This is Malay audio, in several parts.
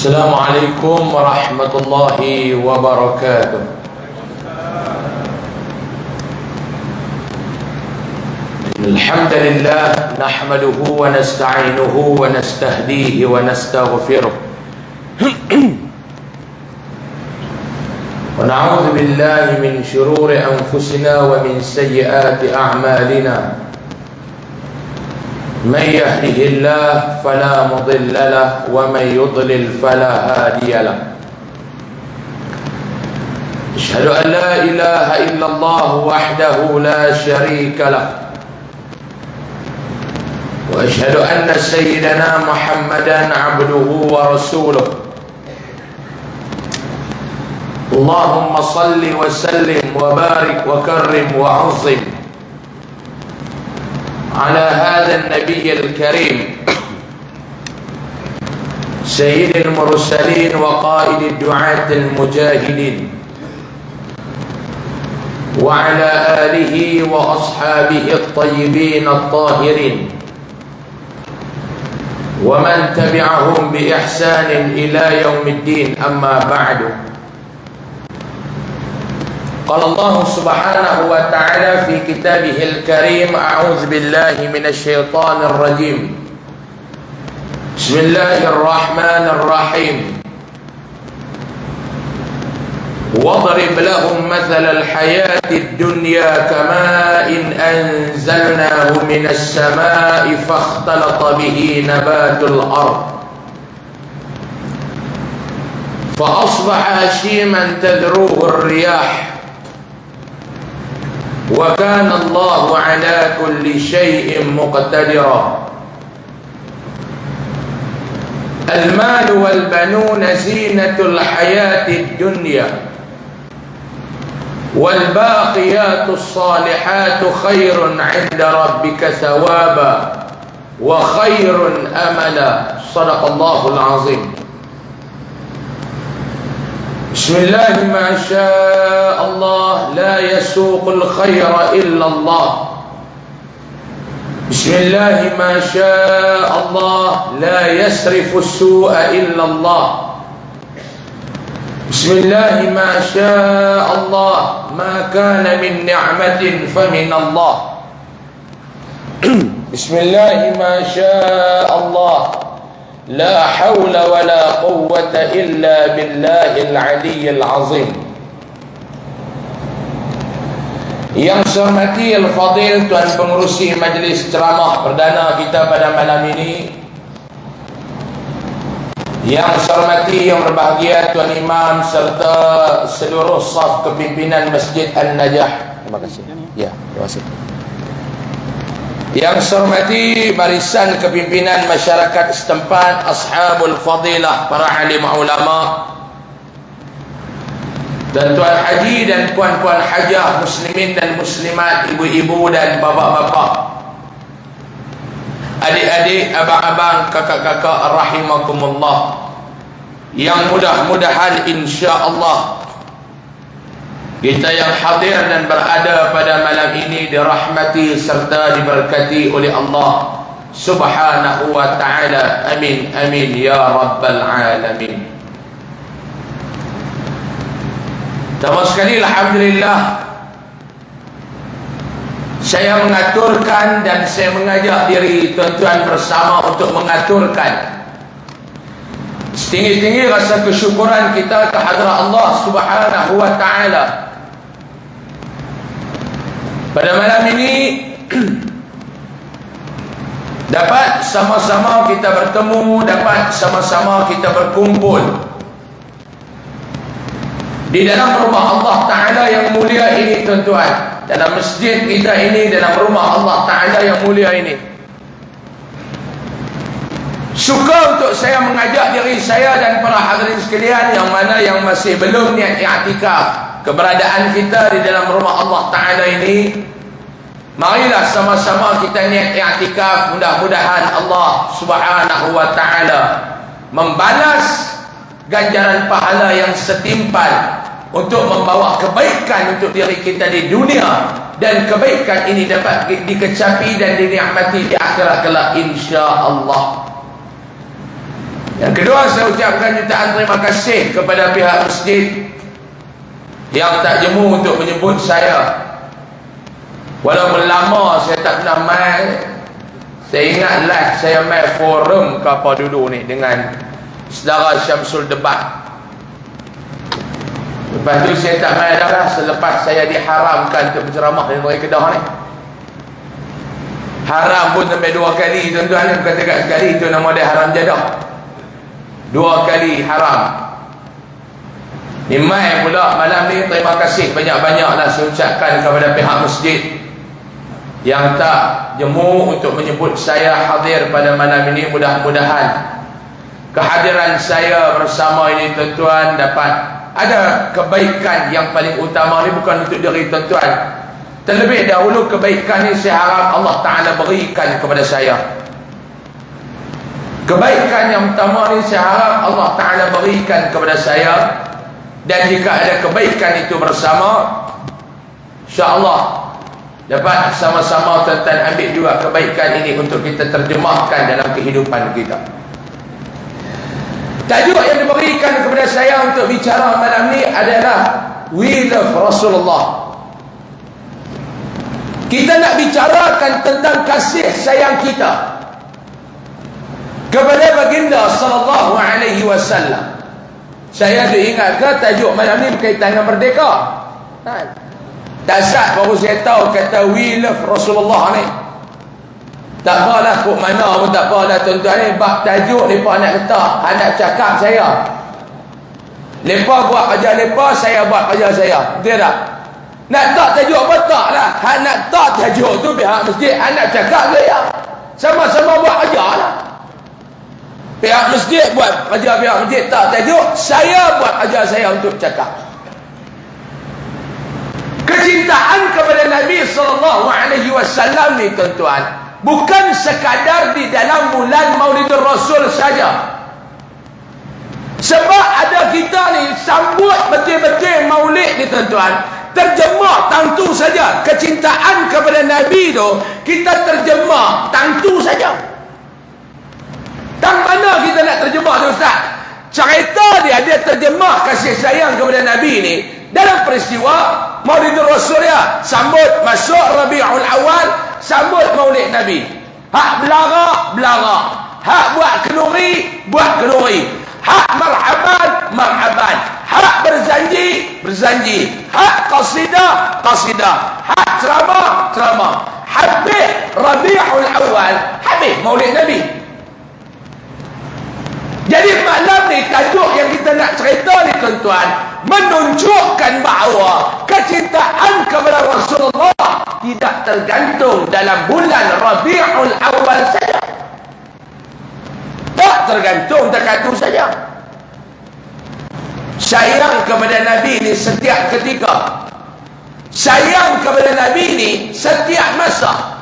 السلام عليكم ورحمة الله وبركاته. الحمد لله نحمده ونستعينه ونستهديه ونستغفره ونعوذ بالله من شرور أنفسنا ومن سيئات أعمالنا. من يهده الله فلا مضل له ومن يضلل فلا هادي له. أشهد أن لا إله إلا الله وحده لا شريك له، وأشهد أن سيدنا محمدا عبده ورسوله. اللهم صل وسلم وبارك وكرم وعظم على هذا النبي الكريم سيد المرسلين وقائد الدعاة المجاهدين، وعلى آله وأصحابه الطيبين الطاهرين، ومن تبعهم بإحسان إلى يوم الدين. أما بعد، قال الله سبحانه وتعالى في كتابه الكريم: أعوذ بالله من الشيطان الرجيم، بسم الله الرحمن الرحيم. واضرب لهم مثل الحياة الدنيا كماء أنزلناه من السماء فاختلط به نبات الأرض فأصبح هشيما تذروه الرياح وكان الله على كل شيء مقتدرا. المال والبنون زينة الحياة الدنيا والباقيات الصالحات خير عند ربك ثوابا وخير أملا. صدق الله العظيم. بسم الله ما شاء الله لا يسوق الخير إلا الله. بسم الله ما شاء الله لا يسرف السوء إلا الله. بسم الله ما شاء الله ما كان من نعمة فمن الله. بسم الله ما شاء الله لا حول ولا قوة إلا بالله العلي العظيم. Yang saya hormati Al-Fadil Tuan Pengerusi Majlis Ceramah Perdana kita pada malam ini, yang saya hormati yang berbahagia Tuan Imam serta seluruh saf kepimpinan Masjid An-Najah. Terima kasih. Ya, terima kasih. Yang saya hormati barisan kepimpinan masyarakat setempat, ashabul fadilah, para alim ulama, dan tuan haji dan puan-puan hajah, muslimin dan muslimat, ibu-ibu dan bapa-bapa, adik-adik, abang-abang, kakak-kakak, rahimakumullah, yang mudah-mudahan insya-Allah kita yang hadir dan berada pada malam ini dirahmati serta diberkati oleh Allah Subhanahu wa ta'ala. Amin, amin, ya Rabbal Alamin. Pertama sekali, alhamdulillah, saya mengaturkan dan saya mengajak diri tuan-tuan bersama untuk mengaturkan setinggi-tinggi rasa kesyukuran kita kehadrat Allah Subhanahu wa ta'ala. Pada malam ini dapat sama-sama kita bertemu, dapat sama-sama kita berkumpul di dalam rumah Allah Ta'ala yang mulia ini, tuan-tuan, dalam masjid kita ini, dalam rumah Allah Ta'ala yang mulia ini. Suka untuk saya mengajak diri saya dan para hadirin sekalian yang mana yang masih belum niat i'tikaf, keberadaan kita di dalam rumah Allah Ta'ala ini, marilah sama-sama kita niat i'tikaf. Mudah-mudahan Allah Subhanahu wa Ta'ala membalas ganjaran pahala yang setimpal untuk membawa kebaikan untuk diri kita di dunia, dan kebaikan ini dapat dikecapi dan dinikmati di akhirat kelak insya-Allah. Yang kedua, saya ucapkan jutaan terima kasih kepada pihak masjid yang tak jemu untuk menyebut saya. Walaupun lama saya tak pernah main. Saya ingat live saya main forum ke apa dulu ni dengan saudara Syamsul Debat. Lepas tu saya tak main dah lah selepas saya diharamkan untuk berceramah di negeri Kedah ni. Haram pun sampai 2 kali tuan-tuan, bukan dekat sekali. Itu nama dia haram jadah. 2 kali haram. Ni mai pula malam ni. Terima kasih banyak-banyaklah saya ucapkan kepada pihak masjid yang tak jemu untuk menyebut saya hadir pada malam ini. Mudah-mudahan kehadiran saya bersama ini tuan-tuan dapat ada kebaikan yang paling utama ni bukan untuk diri tuan-tuan. Terlebih dahulu kebaikan ni saya harap Allah Ta'ala berikan kepada saya. Kebaikan yang pertama ni saya harap Allah Ta'ala berikan kepada saya. Dan jika ada kebaikan itu bersama, insyaAllah dapat sama-sama tuan-tuan ambil juga kebaikan ini untuk kita terjemahkan dalam kehidupan kita. Tajuk yang diberikan kepada saya untuk bicara malam ni adalah We Love Rasulullah. Kita nak bicarakan tentang kasih sayang kita kepada baginda sallallahu alaihi wasallam. Saya ada ingatkan tajuk malam ni berkaitan dengan merdeka. Tak sat baru saya tahu kata We Love Rasulullah ni. Tak apalah kok mana pun tak apalah tuan-tuan ni. Bab tajuk mereka nak letak, nak cakap saya. Mereka buat kerja mereka, saya buat kerja saya. Betul tak? Nak tak tajuk apa tak lah. Nak tak tajuk tu pihak masjid, nak cakap saya. Sama-sama buat kerja lah. Pihak masjid buat kerja pihak masjid tak tajuk, saya buat kerja saya untuk cakap. Kecintaan kepada Nabi SAW ni tuan-tuan, bukan sekadar di dalam bulan Maulidur Rasul saja. Sebab ada kita ni sambut betul-betul maulid ni tuan-tuan, terjemah tentu saja. Kecintaan kepada Nabi tu kita terjemah tentu saja. Tang mana kita nak terjemah tu Ustaz? Cerita dia terjemah kasih sayang kepada Nabi ni dalam peristiwa Maulidur Rasul ya. Sambut masuk Rabiul Awal, sambut maulid Nabi. Hak belara, belara. Hak buat kenuri, buat kenuri. Hak marhaban, marhaban. Hak berjanji, berjanji. Hak qasidah, qasidah. Hak ceramah, ceramah. Habis Rabiul Awal, habis maulid Nabi. Jadi malam ni tajuk yang kita nak cerita ni tuan-tuan menunjukkan bahawa kecintaan kepada Rasulullah tidak tergantung dalam bulan Rabiul Awal saja. Tak tergantung dekat itu saja. Sayang kepada Nabi ni setiap ketika. Sayang kepada Nabi ni setiap masa.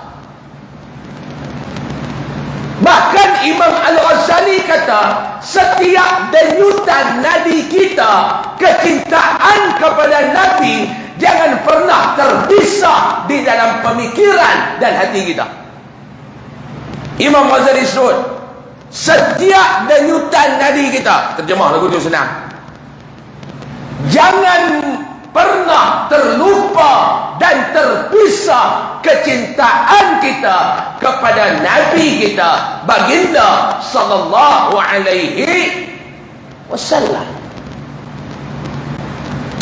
Bahkan Imam Al-Ghazali kata setiap denyutan Nabi kita, kecintaan kepada Nabi jangan pernah terpisah di dalam pemikiran dan hati kita. Imam Ghazali sebut setiap denyutan Nabi kita, terjemah lagu tu senang, jangan pernah terlupa dan terpisah kecintaan kita kepada Nabi kita baginda sallallahu alaihi wasallam.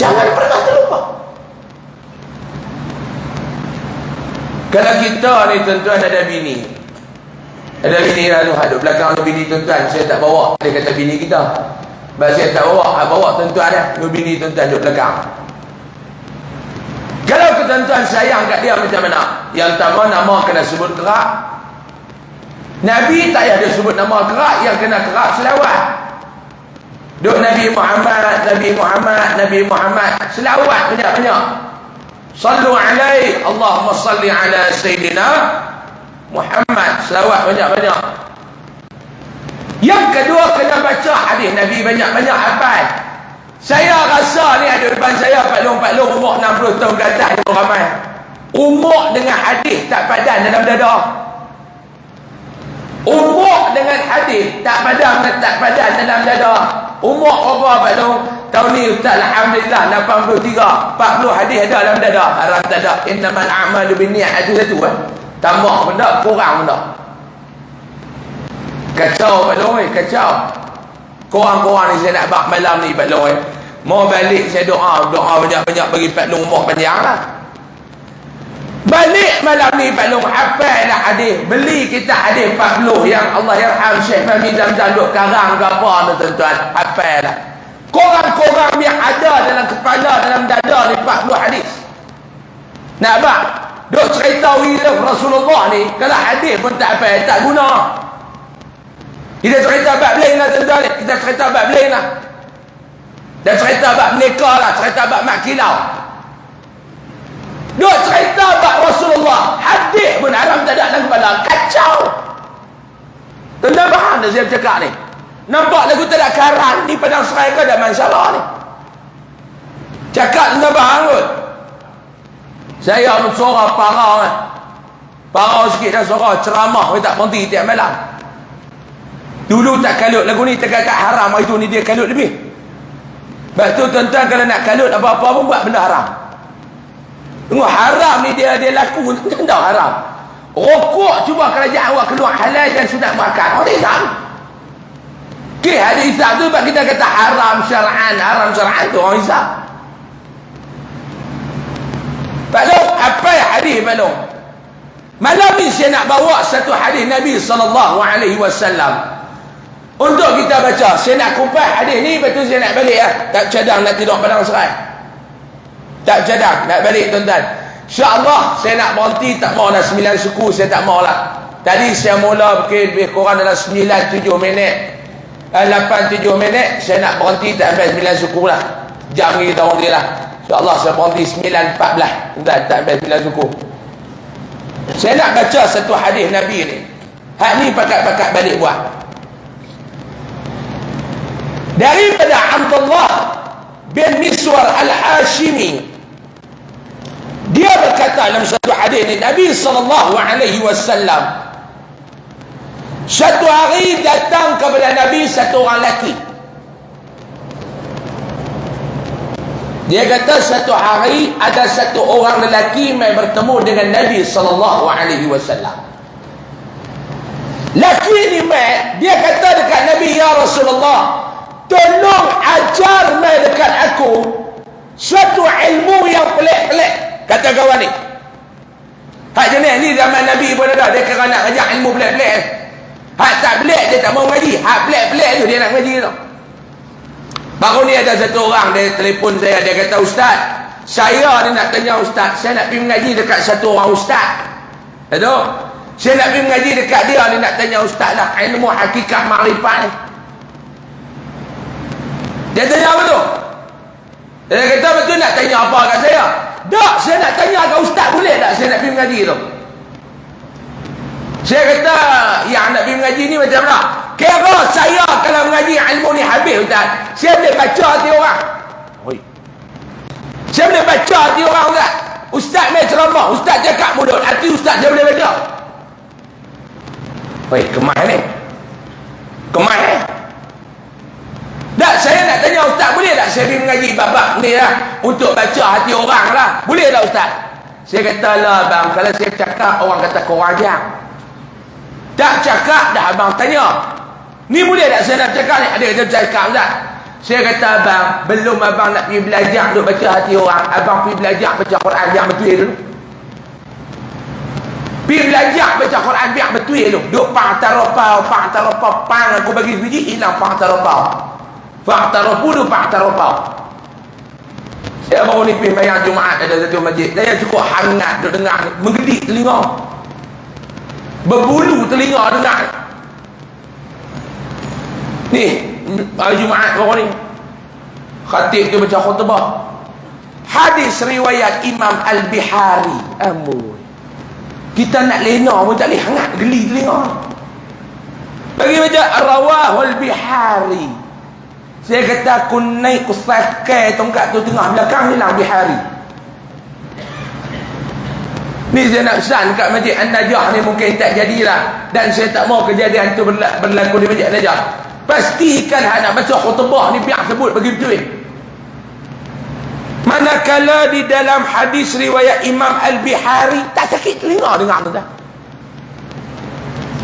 Jangan pernah terlupa. Kalau kita ni tuan-tuan ada bini, ada bini lalu hadap belakang bini tuan-tuan, saya tak bawa, dia kata bini kita. Sebab saya tak bawa tuan-tuan dah, bini tuan-tuan duduk belakang. Kalau tuan-tuan sayang kat dia macam mana? Yang pertama nama kena sebut kerak. Nabi tak payah dia sebut nama kerak, yang kena kerak selawat. Duk Nabi Muhammad, Nabi Muhammad, Nabi Muhammad, selawat banyak-banyak. Sallu alaihi, Allahumma salli ala Sayyidina Muhammad, selawat banyak-banyak. Yang kedua kena baca hadis Nabi banyak-banyak hafal. Saya rasa ni ada depan saya paklong-paklong umur 60 tahun ke atas ni ramai. Umur dengan hadis tak padan dalam dada. Umur dengan hadis tak padam dan tak padan dalam dada. Umur apa Pak Long? Tahun ni Ustaz alhamdulillah 83, 40 hadis ada dalam dada. Haram tak ada. Innamal a'malu binniyat, itu satu kan. Tambah benda, kurang benda. Kacau Pak Long, kacau. Korang-korang ni saya nak bak malam ni Pak Long. Mau balik saya doa banyak-banyak bagi Pak Long umur panjang lah. Balik malam ni Pak Long, hafal lah hadis. Beli kita hadis 40 yang Allah yarham Syekh Fahmi Zamzam duk karang ke apa tu tuan-tuan. Hafal lah. Korang-korang yang ada dalam kepala, dalam dada ni 40 hadis. Nak bak? Duk cerita wilayah Rasulullah ni, kalau hadis pun tak hafal, tak guna. Kita cerita bab lain lah tuan-tuan. Kita cerita bab lain lah. Dan cerita bab menikah lah, cerita bab mak kilau. Duk cerita bab Rasulullah, hadis pun haram tak ada dalam kepala. Kacau. Tuan-tuan faham tak saya bercakap ni? Nampak lagu tak ada karan ni Padang Serai ke ada masalah ni. Cakap tuan-tuan faham kot. Saya bersuara parah kan. Parah sikit dah suara ceramah, saya tak berhenti tiap malam. Dulu tak kalut lagu ni, tegak haram, hari tu ni dia kalut lebih. Sebab tu tuan-tuan kalau nak kalut apa-apa pun buat benda haram. Tengok haram ni dia laku, tuan-tuan tahu haram. Rokok cuba kerajaan awak keluar halal dan sunat makan. Oh Islam. Okey, hadis Islam tu sebab kita kata haram syar'an tu orang Islam. Pak Long, apa hadis Pak Long? Malam ni saya nak bawa satu hadis Nabi SAW untuk kita baca. Saya nak kupas hadis ni, betul saya nak balik lah. Tak cadang nak tidur Padang Serai. Tak cadang nak balik tuan-tuan. InsyaAllah saya nak berhenti, tak mau nak 9 suku, saya tak mau lah. Tadi saya mula lebih kurang dalam 9-7 minit 8-7 minit. Saya nak berhenti tak sampai 9 suku lah. Jam ni kita berhenti lah. InsyaAllah saya berhenti 9.14 tuan-tuan, tak sampai 9 suku. Saya nak baca satu hadis Nabi ni. Hak ni pakat-pakat balik buat. Daripada Abdullah bin Miswar Al-Hashimi, dia berkata dalam satu hadis ni, Nabi SAW satu hari datang kepada Nabi satu orang lelaki. Dia kata satu hari ada satu orang lelaki mai bertemu dengan Nabi SAW. Lelaki ni mai, dia kata dekat Nabi, ya Rasulullah, tolong ajar mai dekat aku suatu ilmu yang pelik-pelik. Kata kawan ni, hak jenis ni zaman Nabi pun ada. Dia kira nak ajar ilmu pelik-pelik. Hak tak pelik dia tak mau ngaji, hak pelik-pelik tu dia nak ngaji tu. Baru ni ada satu orang, dia telefon saya, dia kata, Ustaz, saya ni nak tanya Ustaz, saya nak pergi mengaji dekat satu orang Ustaz. Aduh, saya nak pergi mengaji dekat dia ni, nak tanya Ustaz lah ilmu hakikat makrifat ni. Dia tanya apa tu? Dia kata, betul nak tanya apa kat saya? Tak, saya nak tanya kat Ustaz, boleh tak saya nak pergi mengaji tu? Saya kata, yang nak pergi mengaji ni macam mana? Kira saya kalau mengaji ilmu ni habis Ustaz, saya boleh baca hati orang. Saya boleh baca hati orang Ustaz. Ustaz main ceramah, Ustaz cakap mulut, hati Ustaz saya boleh baca. Oi, kemah ni. Kemah ni. Tak, saya nak tanya Ustaz, boleh tak saya pergi mengaji bab ni lah, untuk baca hati orang lah. Boleh tak Ustaz? Saya kata lah bang, kalau saya cakap orang kata kau rajang. Tak cakap dah abang tanya. Ni boleh tak saya nak cakap ni? Ada kata cakap Ustaz. Saya kata abang, belum abang nak pergi belajar duk baca hati orang, abang pergi belajar baca Quran yang betul dulu. Pergi belajar baca Quran biar betul dulu. Duk pa'tarapau, pang aku bagi biji hilang pa'tarapau. Fa'tarafu du pa'tarapau. Saya baru ni pergi bayar Jumaat ada satu masjid. Saya cukup hangat duk dengar, menggedit telinga. Berbulu telinga dengar. Ni hari Jumaat baru ni khatib tu baca khutbah, hadis riwayat Imam Al-Bihari. Amboi, kita nak lena pun tak boleh, hangat geli telinga. Bagi baca Rawahul Bihari. Saya kata aku naik ku sakai tongkat tu tengah belakang hilang Bihari. Ni saya nak pesan kat Masjid An-Najah ni, mungkin tak jadilah, dan saya tak mau kejadian tu berlaku di Masjid An-Najah. Pastikan nak baca khutbah ni biar sebut bagi betul. Manakala di dalam hadis riwayat Imam Al-Bihari, tak sakit telinga dengar tu dah.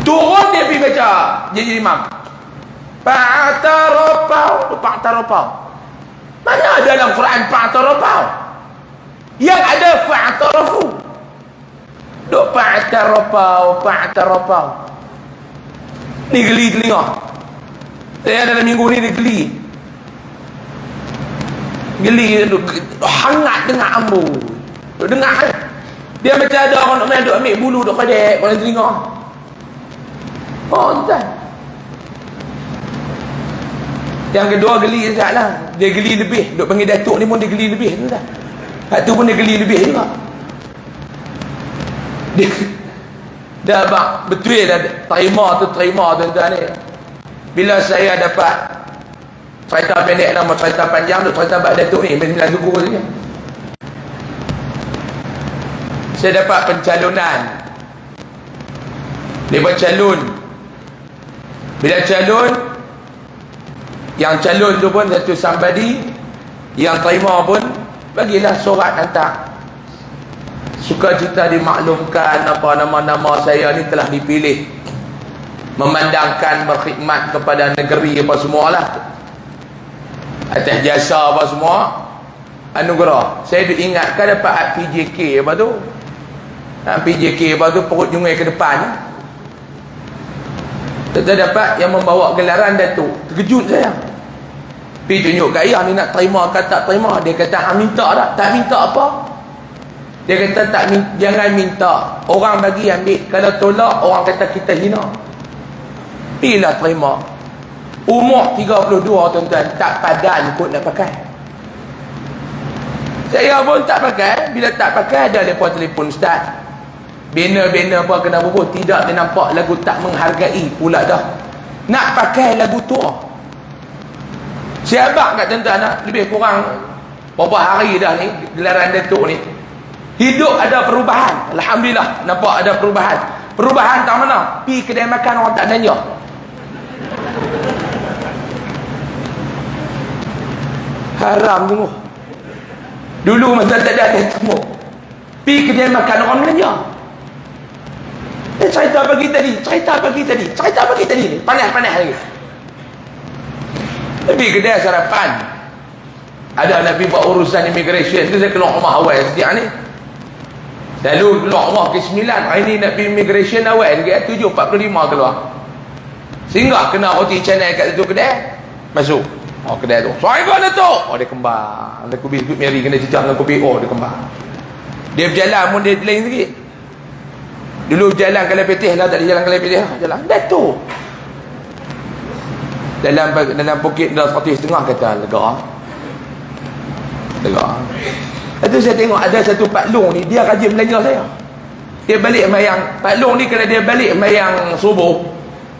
Turun dia pergi baca jadi imam. Fa'atarapau. Mana dalam Quran fa'atarapau? Yang ada fa'atarafu. Duk fa'atarapau. Ni geli telinga. Saya dalam minggu ni dia geli. Hangat dengar ambu. Duk dengar. Dia macam ada orang nak main duk ambil bulu duk kedek pada telinga. Oh, entah. Yang kedua geli sekejap lah. Dia geli lebih. Duk panggil Datuk ni pun dia geli lebih. Entah. Hak tu pun dia geli lebih juga. Dia dah bang, betul dah terima tuan-tuan ni. Bila saya dapat cerita pendek nama cerita panjang tu, cerita bab Datuk ni, Sembilan Suku saja. Saya dapat pencalonan. Dia buat calon. Bila calon, yang calon tu pun satu somebody, yang terima pun bagilah surat hantar. Sukacita dimaklumkan apa nama-nama saya ni telah dipilih, memandangkan berkhidmat kepada negeri apa semualah, atas jasa apa semua, anugerah. Saya diingatkan dapat PJK apa tu, PJK apa tu, perut jungai ke depan. Kita dapat yang membawa gelaran Datuk. Terkejut saya. Pergi tunjuk kat ayah ni nak terima ke tak terima. Dia kata minta tak? Tak minta apa? Dia kata tak, jangan minta. Orang bagi ambil. Kalau tolak orang kata kita hina. Pergilah terima. Umur 32 tuan-tuan, tak padan kot nak pakai. Saya pun tak pakai. Bila tak pakai ada lepas telefon ustaz. Bina-bina apa kena bubuh. Tidak dia nampak lagu tak menghargai pula dah. Nak pakai lagu tua. Saya abang kat tuan-tuan lebih kurang berapa hari dah ni gelaran Datuk ni. Hidup ada perubahan. Alhamdulillah nampak ada perubahan. Perubahan tak mana? Pergi kedai makan orang tak nanya. Haram tunggu. Dulu masa tak ada temu. Pergi kedai makan orang nanya. Cerita pagi tadi ni. Panas lagi. Pergi kedai sarapan. Ada nak pergi buat urusan immigration tu, saya keluar rumah awal setiap ni. Lalu keluar rumah ke 9. Hari ni nak pergi immigration awal lagi 7.45 keluar. Sehingga kena roti canai kat satu kedai. Masuk. Oh kedai tu. Assalamualaikum Datuk. Oh dia kembar. Ada kopi Mary kena cecah dengan kopi. Oh dia kembar. Dia berjalan pun dia lain sikit. Dulu jalan Kalai Petih lah, tak ada jalan Kalai Petih lah. Jalan Datuk. Dalam pokit dah 100 setengah kata lega. Itu saya tengok ada satu Pak Long ni, dia rajin belanja saya. Dia balik mayang Pak Long ni, kalau dia balik mayang subuh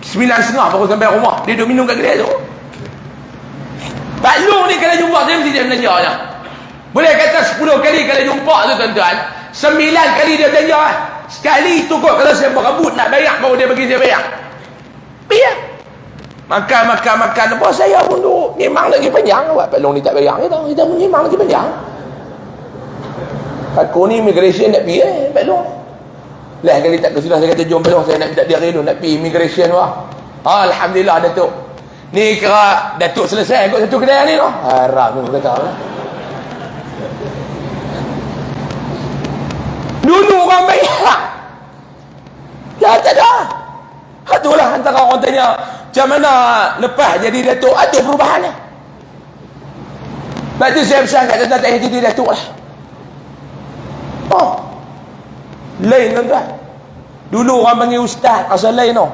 9.30 baru sampai rumah. Dia duduk minum kat kedai tu. Pak Long ni kalau jumpa saya mesti dia belanja je. Boleh kata 10 kali kalau jumpa tu tuan-tuan, 9 kali dia belanja lah. Sekali tu kot kalau saya berebut nak bayar baru dia bagi saya bayar. Bayar. Makan apa saya pun duduk memang lagi panjang. Awak Pak Long ni tak bayar kita pun memang lagi panjang. Aku ni immigration nak pergi Pak Long. Lah kali tak kesudah saya kata jom Pak Long, saya nak minta dia relu nak pergi immigration wah. Alhamdulillah Datuk. Ni kira Datuk selesai kot satu kedai ni tu. Harap tu kata. Dulu orang bayar. Dah tak ada. Itulah antara orang tanya macam mana lepas jadi Datuk ada perubahan lah. Lepas tu saya pesan kat tuan-tuan tak jadi Datuk lah. Lain tuan-tuan. Dulu orang panggil ustaz, asal lain tau.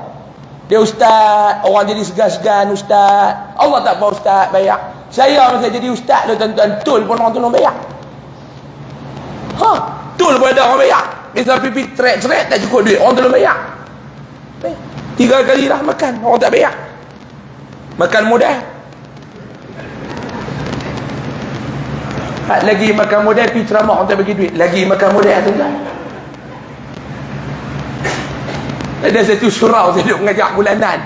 Dia ustaz, orang jadi segan-segan ustaz. Allah tak mau ustaz bayar. Saya masa jadi ustaz tu tuan-tuan, tul pun orang tu nak bayar. Tul pun ada orang bayar. Misal pipi trek-trek tak cukup duit, orang tu nak bayar. 3 kali lah makan, orang tak bayar. Makan mudah. Lagi makan mudah, pergi ceramah orang tak bagi duit. Lagi makan mudah tuan-tuan. Ada satu surau saya duduk mengajak bulanan.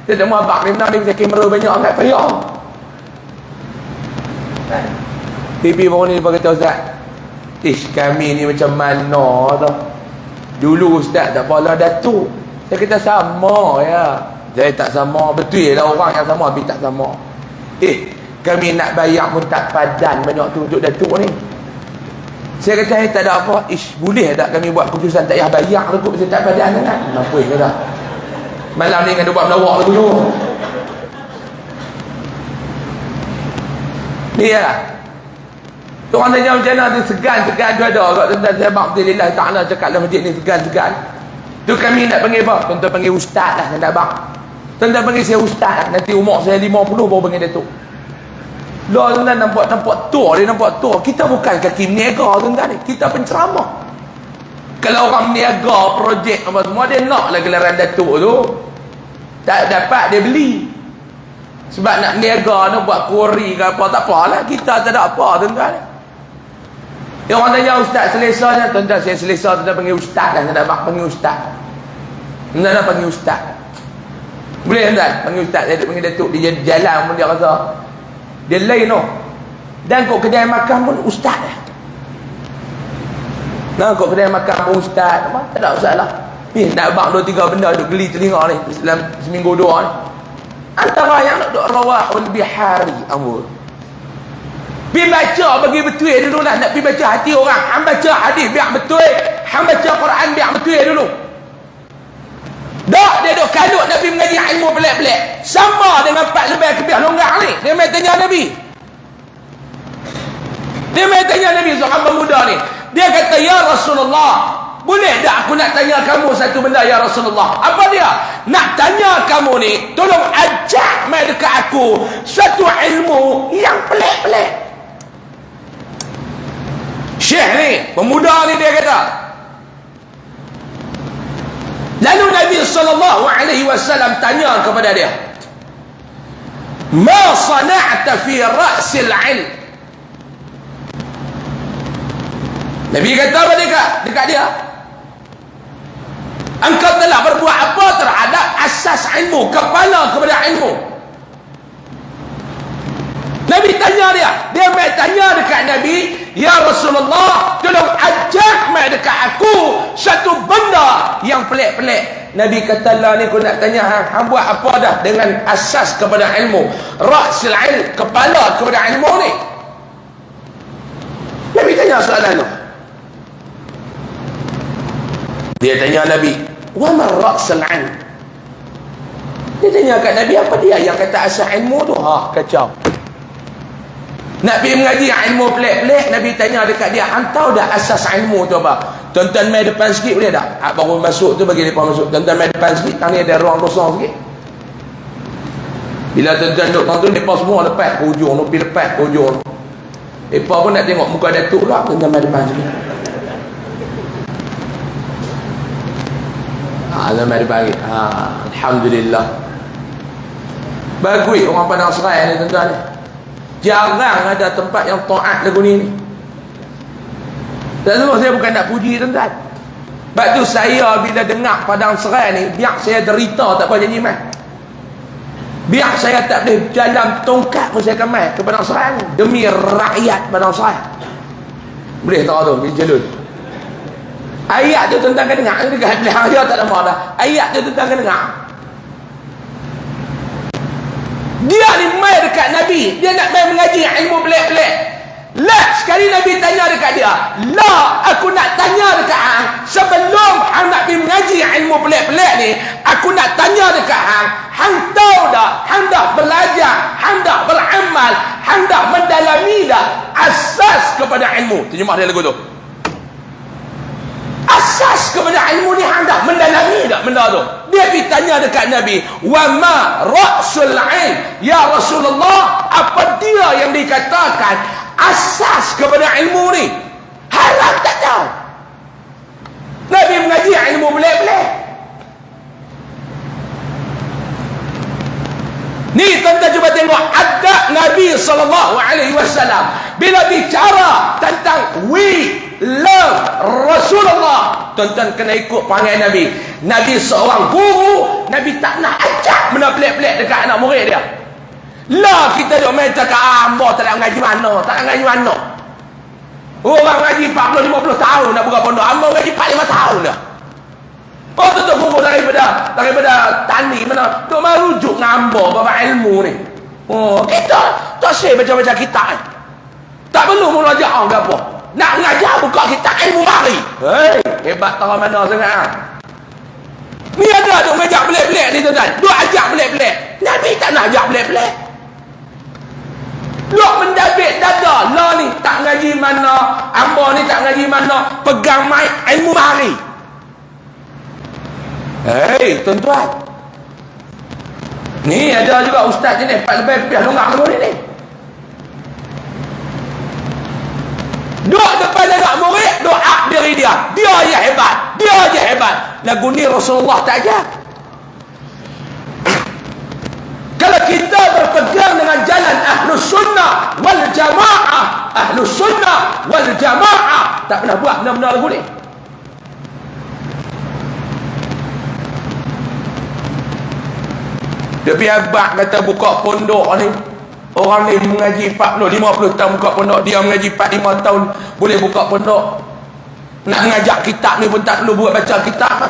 Saya dah mabak ni menang ni kamera banyak agak payah. Pipi baru ni dia kata, Ustaz, kami ni macam mana tau. Dulu Ustaz tak pala Datuk. Saya kata sama ya. Saya tak sama. Betul lah orang yang sama tapi tak sama. Kami nak bayar pun tak padan banyak tu untuk Datuk ni. Saya kata tak ada apa. Boleh tak kami buat keputusan tak payah bayar tu kot, tak padan kan? Kenapa kata? Malam ni kan dia buat melawak tu. Ni lah. Tu orang tanya macam mana tu, segan-segan tu ada kat tuan-tuan saya Alhamdulillah ta'ala cakap dalam masjid ni segan-segan. Tu kami nak panggil apa? Tuan-tuan panggil ustaz lah, saya nak bang. Tuan-tuan panggil saya ustaz lah. Nanti umur saya 50 baru panggil Datuk. Lah tuan-tuan nampak tua, dia nampak tua. Kita bukan kaki meniaga tuan-tuan ni, kita penceramah. Kalau orang meniaga projek apa semua, dia nak lah gelaran Datuk tu. Tak dapat dia beli. Sebab nak meniaga nak buat kuari ke apa, tak apalah, kita tak ada apa tuan-tuan. Dia orang tanya ustaz selesanya, tuan-tuan saya selesa, tuan-tuan panggil ustaz lah, saya nak panggil ustaz. Tuan-tuan nak panggil ustaz. Boleh tuan-tuan panggil ustaz, saya panggil Datuk, dia jalan pun dia rasa dia lain tu. Dan kok kedai makan pun ustaz lah. Nah, kok kedai makan pun ustaz, apa? Tak ada ustaz lah. Ni nak bang 2-3 benda duk geli telinga ni dalam seminggu 2 ni. Antara yang nak duk rawahul bihari amul. Pergi baca bagi betul dulu lah. Nak pergi baca hati orang. Hang baca hadis biar betul. Hang baca Quran biar betul dulu. Tak, dia duk kalut nak pergi mengaji ilmu pelik-pelik. Sama dengan 4 lebih kebiah longgar ni. Dia main tanya Nabi. Dia main tanya Nabi sahabat muda ni. Dia kata, ya Rasulullah, boleh tak aku nak tanya kamu satu benda ya Rasulullah? Apa dia? Nak tanya kamu ni, tolong ajak mai dekat aku satu ilmu yang pelik-pelik. Syekh ni, pemuda ni dia kata. Lalu Nabi SAW tanya kepada dia, ma sana'ta fi ra'sil ilm? Nabi kata apa dekat dia? Engkau telah berbuat apa terhadap asas ilmu, kepala kepada ilmu? Nabi tanya dia mai tanya dekat Nabi, ya Rasulullah, tolong ajak mai dekat aku satu benda yang pelik-pelik. Nabi kata, lah ni aku nak tanya hang buat apa dah dengan asas kepada ilmu, ra'sil ilm, kepala kepada ilmu ni? Nabi tanya soalan tu. Dia tanya Nabi, wa ma ra'sul ilm? Dia tanya kat Nabi, apa dia yang kata asas ilmu tu? Kacau. Nak pergi mengaji ilmu pelik-pelik, Nabi tanya dekat dia, hang tahu dah asas ilmu tu apa? Tuan-tuan mai depan sikit boleh tak? Baru masuk tu bagi depan masuk. Tuan-tuan mai depan sikit, tang ni ada ruang kosong sikit. Bila tuan-tuan duduk tang tu, depa semua lepas ke hujung, pergi lepas ke hujung. Depa pun nak tengok muka Datuk pula, tuan-tuan mai depan sikit. Tuan-tuan mai depan sikit. Alhamdulillah. Bagus orang Padang Serai ni tuan-tuan ni. Jarang ada tempat yang taat lagu ni. Dan semua saya bukan nak puji tuan-tuan. Sebab tu saya bila dengar Padang Serai ni, biar saya derita tak apa nyanyi mai. Biar saya tak boleh jalan tongkat pun saya akan mai ke Padang Serai ni. Demi rakyat Padang Serai. Boleh tak tu, dia jalur. Ayat tu tuan-tuan kan dengar. Dekat belakang dia tak lama dah. Ayat tu tuan-tuan kan dengar. Dia ni mai dekat Nabi, dia nak mai mengaji ilmu pelik-pelik. Lah sekali Nabi tanya dekat dia, lah aku nak tanya dekat hang, sebelum hang nak pergi mengaji ilmu pelik-pelik ni, aku nak tanya dekat hang tahu tak, hang dah belajar, hang dah beramal, hang dah mendalami dah asas kepada ilmu. Terjemah dia lagu tu. Asas kepada ilmu ni hang dah mendalami tak benda tu? Dia pergi tanya dekat Nabi, wa ma ra'sul ilm? Ya Rasulullah, apa dia yang dikatakan asas kepada ilmu ni? Harap tak tahu. Nabi mengaji ilmu pelik-pelik. Ni tuan-tuan cuba tengok adab Nabi SAW bila bicara tentang love Rasulullah. Tuan-tuan kena ikut panggil Nabi. Nabi seorang guru, Nabi tak nak ajak benda pelik-pelik dekat anak murid dia. Lah kita duk main cakap hamba tak nak ngaji mana, tak nak ngaji mana. Orang ngaji 40-50 tahun nak buka pondok, hamba ngaji 4-5 tahun dah. Oh tu guru daripada tani mana duk merujuk ngamba bab ilmu ni. Oh kita tak sih baca-baca kitab. Tak perlu mulajaah ke apa. Nak ngajar buka kitab ilmu mari. Hei, hebat tahu mana sangat. Ni ada duk ngajak pelik-pelik ni tuan-tuan. Duk ajak pelik-pelik. Nabi tak nak ajak pelik-pelik. Duk mendabit dada. Lah ni tak ngaji mana, hamba ni tak ngaji mana, pegang mic ilmu mari. Hei, tuan-tuan. Ni ada juga ustaz jenis 4 lebih rupiah longgak murid ni. Duk depan anak murid, doa diri dia. Dia je hebat. Dia je hebat. Lagu ni Rasulullah tak ajar. Kalau kita berpegang dengan jalan Ahlus Sunnah wal Jamaah, Ahlus Sunnah wal Jamaah, tak pernah buat benda-benda lagu ni. Dia biabak kata buka pondok ni. Orang ni mengaji 40-50 tahun buka pondok. Dia mengaji 4-5 tahun boleh buka pondok. Nak ngajak kitab ni pun tak perlu buat baca kitab.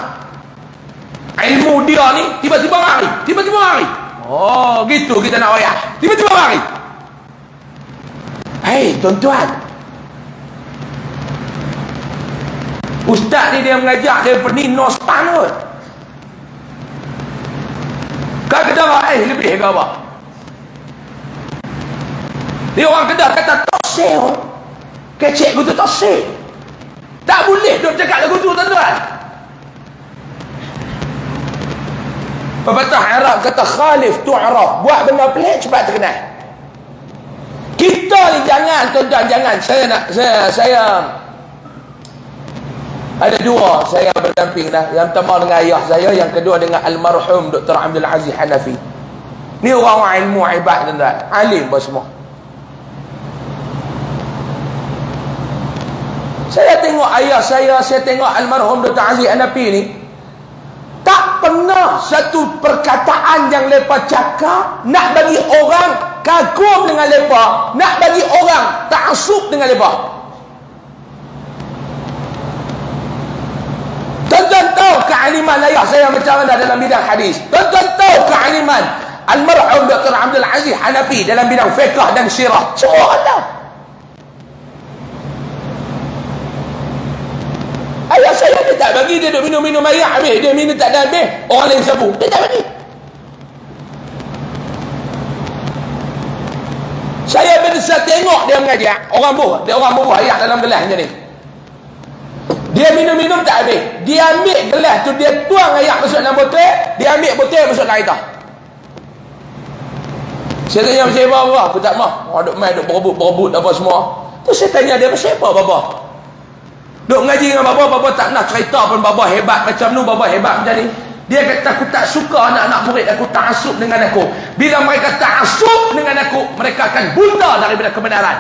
Ilmu dia ni tiba-tiba mari. Tiba-tiba mari. Oh gitu kita nak wayah. Tiba-tiba mari. Hei tuan-tuan. Ustaz ni dia mengajak dia penino sepanut. Kau kedah lebih ke apa? Dia orang kedah kata toksik. Kecek gitu toksik. Tak boleh duk cakap lagu tu tuan-tuan. Pepatah Arab kata khalif tu'raf. Buat benda pelik cepat terkenal. Kita ni jangan tuan-tuan, jangan. Saya ada dua saya berdamping dah. Yang pertama dengan ayah saya, yang kedua dengan almarhum Dr. Abdul Aziz Hanafi. Ni orang ilmu hebat tuan-tuan. Alim pun semua. Saya tengok ayah saya tengok almarhum Dr. Aziz Hanafi ni, tak pernah satu perkataan yang mereka cakap nak bagi orang kagum dengan mereka, nak bagi orang ta'assub dengan mereka. Tuan-tuan tahu kealiman ayah saya macam mana dalam bidang hadis. Tuan-tuan tahu kealiman almarhum Dr. Abdul Aziz Hanafi dalam bidang fiqh dan sirah. Semua orang tahu. Ayah saya dia tak bagi dia duk minum-minum air habis. Dia minum tak ada habis, orang lain sabu. Dia tak bagi. Saya biasa tengok dia mengajar. Orang buah air dalam gelas macam ni. Dia minum-minum tak habis. Dia ambil gelas tu, dia tuang air masuk dalam botol, dia ambil botol masuk dalam air. Saya tanya pasal apa? Aku tak mahu. Orang duk main, duk berebut apa semua. Tu saya tanya dia pasal apa bapa? Duk ngaji dengan bapa tak nak cerita pun bapa hebat macam nu, bapa hebat macam ni. Dia kata aku tak suka anak-anak murid aku ta'assub dengan aku. Bila mereka ta'assub dengan aku, mereka akan buta daripada kebenaran.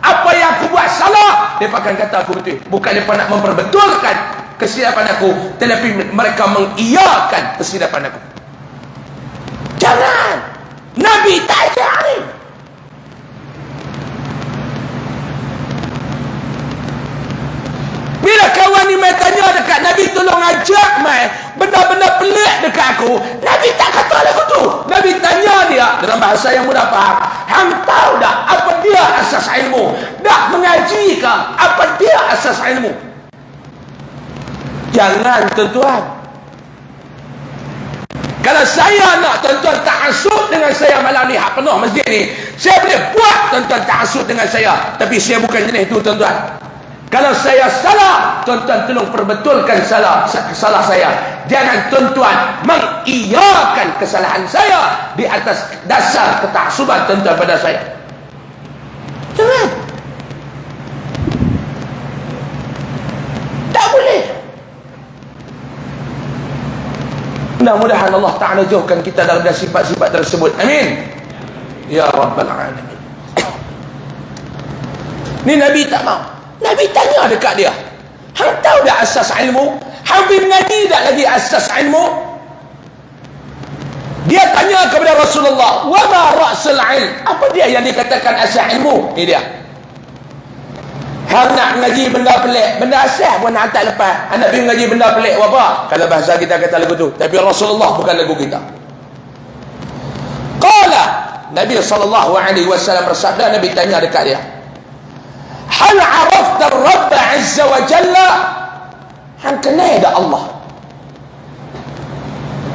Apa yang aku buat salah, mereka akan kata aku betul. Bukan mereka nak memperbetulkan kesilapan aku, tetapi mereka mengiyakan kesilapan aku. Jangan. Nabi tak ajar ni. Bila kawan ni mai tanya dekat Nabi, tolong ajak mai benda-benda pelik dekat aku, Nabi tak kata lagu tu. Nabi tanya dia dalam bahasa yang mudah faham, hang tahu tak apa dia asas ilmu? Dah mengaji ke? Apa dia asas ilmu? Jangan tuan-tuan. Kalau saya nak tuan-tuan ta'assub dengan saya malam ni, hak penuh masjid ni, saya boleh buat tuan-tuan ta'assub dengan saya, tapi saya bukan jenis tu tuan-tuan. Kalau saya salah, tuan-tuan tolong perbetulkan salah saya. Jangan tuan-tuan mengiyakan kesalahan saya di atas dasar ketaksuban tuan-tuan pada saya. Jangan. Tak boleh. Mudah-mudahan Allah Ta'ala jauhkan kita daripada sifat-sifat tersebut. Amin. Ya Rabbal Alamin. Ni Nabi tak mau. Nabi tanya dekat dia, hang tahu dah asas ilmu? Hang pergi mengaji tak lagi asas ilmu? Dia tanya kepada Rasulullah, wa ma ra'sul ilm? Apa dia yang dikatakan asas ilmu? Ini dia. Hang nak mengaji benda pelik, benda asas pun nak tak lepas. Hang nak pergi mengaji benda pelik apa? Kalau bahasa kita kata lagu tu. Tapi Rasulullah bukan lagu kita. Qala, Nabi SAW bersabda, Nabi tanya dekat dia, hal arafta Rabb Azza wa Jalla? Hang kenal dah Allah?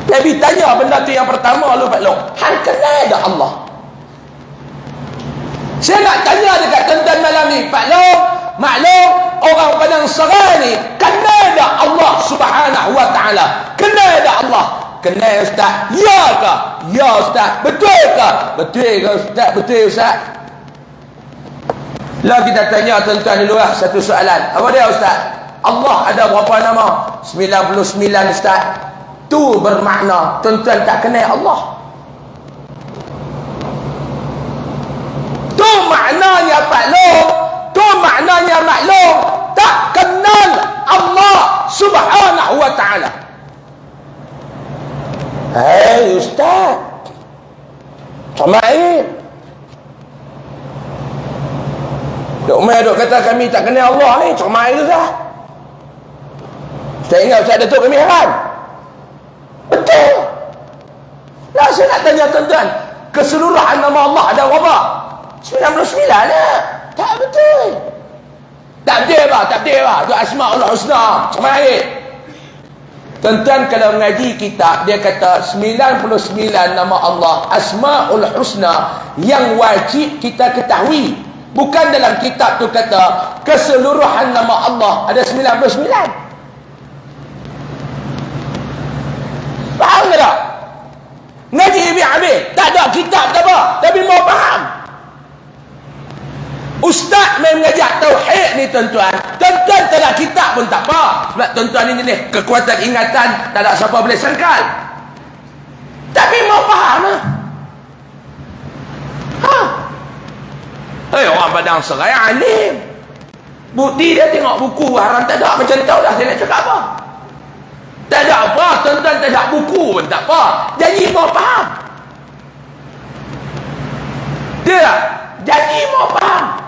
Nabi tanya benda tu yang pertama lu Pak Long. Hang kenal dah Allah? Saya nak tanya dekat tuan-tuan malam ni, Pak Long, maklum orang Padang Serai ni kenal dah Allah Subhanahu wa Ta'ala? Kenal dah Allah? Kenal Ustaz? Ya ke? Ya Ustaz. Betul ke? Betul ke Ustaz? Betul Ustaz. Lah kita tanya tuan-tuan di luar satu soalan. Apa dia Ustaz? Allah ada berapa nama? 99 Ustaz. Tu bermakna tuan-tuan tak kenal Allah. Tu maknanya Pak Long, tu maknanya maklum tak kenal Allah Subhanahu wa Ta'ala. Hei Ustaz, sama ini Dok Umar dok kata kami tak kenal Allah ni, sama itu dah. Saya ingat Ustaz Datuk kami heran. Betul. Nah, saya nak tanya tuan-tuan, keseluruhan nama Allah ada berapa? 99 lah. Tak betul. Tak betul apa? Tak betul apa? Itu Asma'ul Husna. Sama lain. Tuan-tuan kalau mengaji kitab, dia kata 99 nama Allah Asma'ul Husna yang wajib kita ketahui. Bukan dalam kitab tu kata keseluruhan nama Allah ada 99. Faham tak? Ngaji habis-habis tak ada kitab tak apa, tapi mau faham. Ustaz main mengajak tauhid ni tuan-tuan, tuan-tuan tak ada kitab pun tak apa, sebab tuan-tuan ni jenis kekuatan ingatan tak ada siapa boleh sangkal, tapi mau faham lah. Orang Padang Serai alim, bukti dia tengok buku haram tak ada, macam tahu dah saya nak cakap apa. Tak ada apa tuan-tuan, tak ada buku pun tak apa, jadi mau faham dia, jadi mau faham.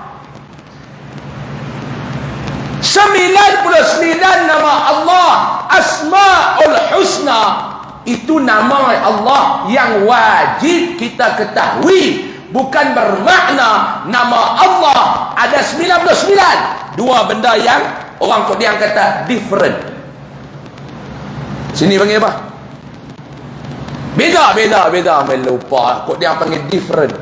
99 nama Allah Asma'ul Husna, itu nama Allah yang wajib kita ketahui. Bukan bermakna nama Allah ada 99. Dua benda yang orang Qadian kata different. Sini panggil apa? Beda. Melupa Qadian panggil different.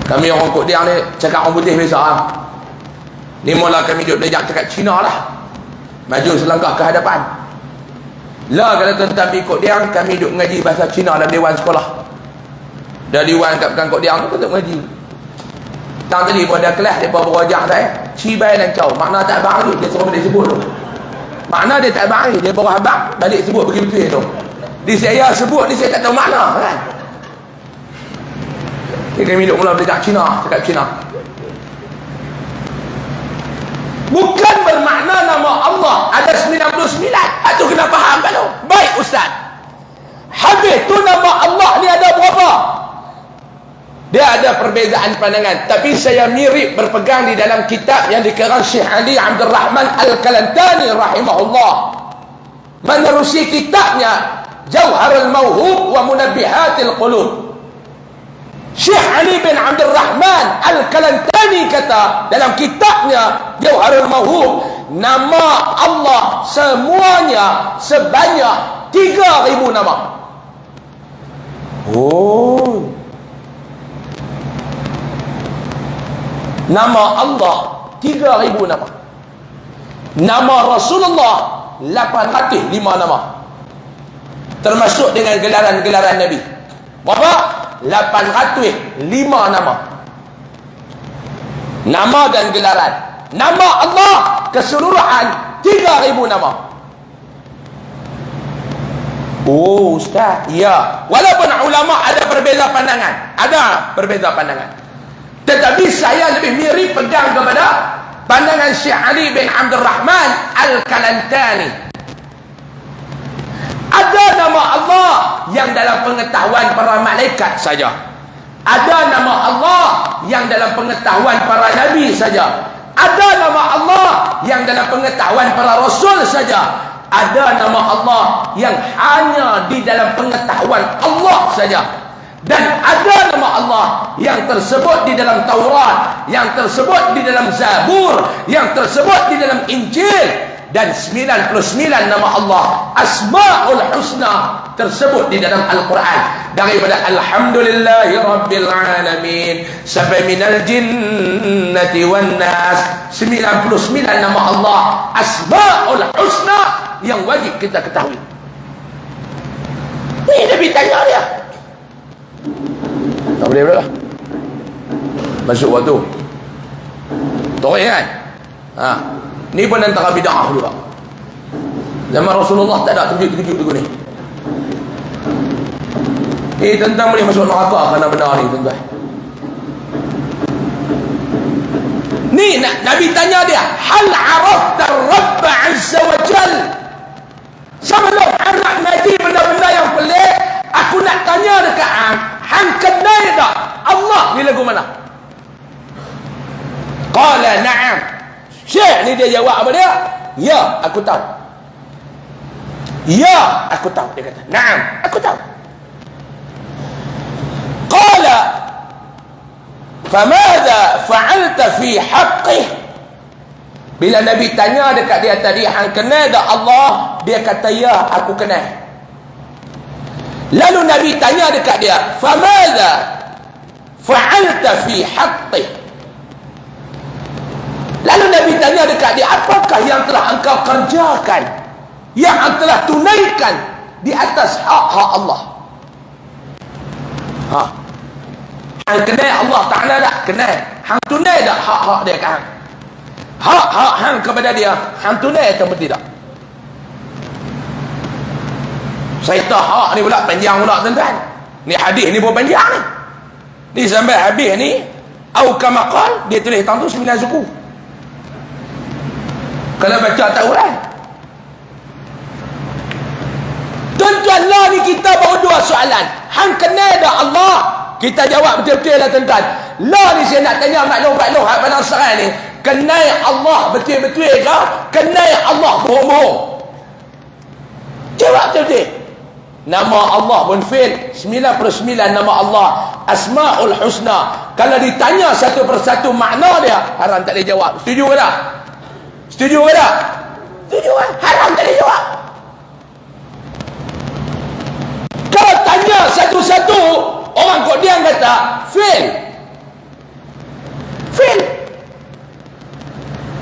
Kami orang Qadian ni cakap orang putih biasa lah. Ni mula kami duduk belajar cakap Cina lah, maju selangkah ke hadapan lah. Kalau tuan-tuan ikut dia, kami duduk mengaji bahasa Cina dalam dewan sekolah. Dah dewan kat pekan kod dia, kita mengaji. Tang tadi pada kelas dia berajak saya cibai dan cau, makna tak bagi dia suruh dia sebut tu. Makna dia tak bagi, dia baru habaq balik sebut begitu tu. Di saya sebut ni saya tak tahu makna kan. Jadi kami duduk mula belajar Cina, cakap Cina. Bukan bermakna nama Allah ada 99. Itu kena faham kan? Baik Ustaz. Habis tu nama Allah ni ada berapa? Dia ada perbezaan pandangan, tapi saya mirip berpegang di dalam kitab yang dikarang Syekh Ali Abdul Rahman Al-Kalantani rahimahullah, menerusi kitabnya Jauharul Mauhub wa Munabbihatil Qulub. Syekh Ali bin Abdul Rahman Al-Kalantani kata dalam kitabnya Jauharul Mauhub, nama Allah semuanya sebanyak 3,000 nama. Oh, nama Allah 3,000 nama. Nama Rasulullah 805 nama, termasuk dengan gelaran-gelaran Nabi. Berapa? 805 nama. Nama dan gelaran. Nama Allah keseluruhan 3,000 nama. Oh Ustaz, ya. Walaupun ulama ada berbeza pandangan, tetapi saya lebih lebih mirip pegang kepada pandangan Syekh Ali bin Abdul Rahman Al-Kalantani. Ada nama Allah yang dalam pengetahuan para malaikat saja. Ada nama Allah yang dalam pengetahuan para nabi saja. Ada nama Allah yang dalam pengetahuan para rasul saja. Ada nama Allah yang hanya di dalam pengetahuan Allah saja. Dan ada nama Allah yang tersebut di dalam Taurat, yang tersebut di dalam Zabur, yang tersebut di dalam Injil. Dan 99 nama Allah Asmaul Husna tersebut di dalam Al-Quran, daripada Alhamdulillahi Rabbil Alamin sampai minal jinnati wan nas. 99 nama Allah Asmaul Husna yang wajib kita ketahui. Ini Nabi tanya dia, tak boleh pula masuk waktu tahu kan. Ni pun antara bid'ah juga. Zaman Rasulullah tak ada terkejut-terkejut tu ni. Ni tentang boleh masuk neraka kerana benar ni tuan-tuan. Ni Nabi tanya dia, hal arafta Rabb Azza wa Jal? Sebelum anak ngaji benda-benda yang pelik, aku nak tanya dekat hang kenal tak Allah ni lagu mana? Qala na'am. Syekh ni dia jawab apa dia? Ya, aku tahu. Ya, aku tahu. Dia kata, na'am, aku tahu. Qala famadha fa'alta fi haqqih? Bila Nabi tanya dekat dia tadi, hang kenal tak Allah? Dia kata, ya, aku kenal. Lalu Nabi tanya dekat dia, famadha fa'alta fi haqqih? Lalu Nabi tanya dekat dia, apakah yang telah engkau kerjakan, yang telah tunaikan di atas hak-hak Allah? Hang kenal Allah Ta'ala tak? Kenal. Hang tunai tak hak-hak dia kan? Hak-hak hang kepada dia, hang tunai atau tidak? Saya tahu hak ni pula panjang pula tuan-tuan. Ni hadis ni pun panjang ni. Ni sampai habis ni, au kama qal, dia tulis tang tu 9 suku. Kalau baca Taurat. Tuan-tuan lah ni kita baru 2 soalan. Hang kenal dah Allah? Kita jawab betul-betul lah tuan-tuan. Lah ni saya nak tanya maklum-maklum hak pandang sekarang ni. Kenal Allah betul-betul ke? Kenal Allah bohong-bohong? Jawab betul-betul. Nama Allah pun fi'il. 99 nama Allah Asmaul Husna. Kalau ditanya satu persatu makna dia, haram tak boleh jawab. Setuju ke tak? Setuju ke tak? Setuju kan? Haram tak boleh jawab. Kalau tanya satu-satu, orang kok dia kata fail. Fail.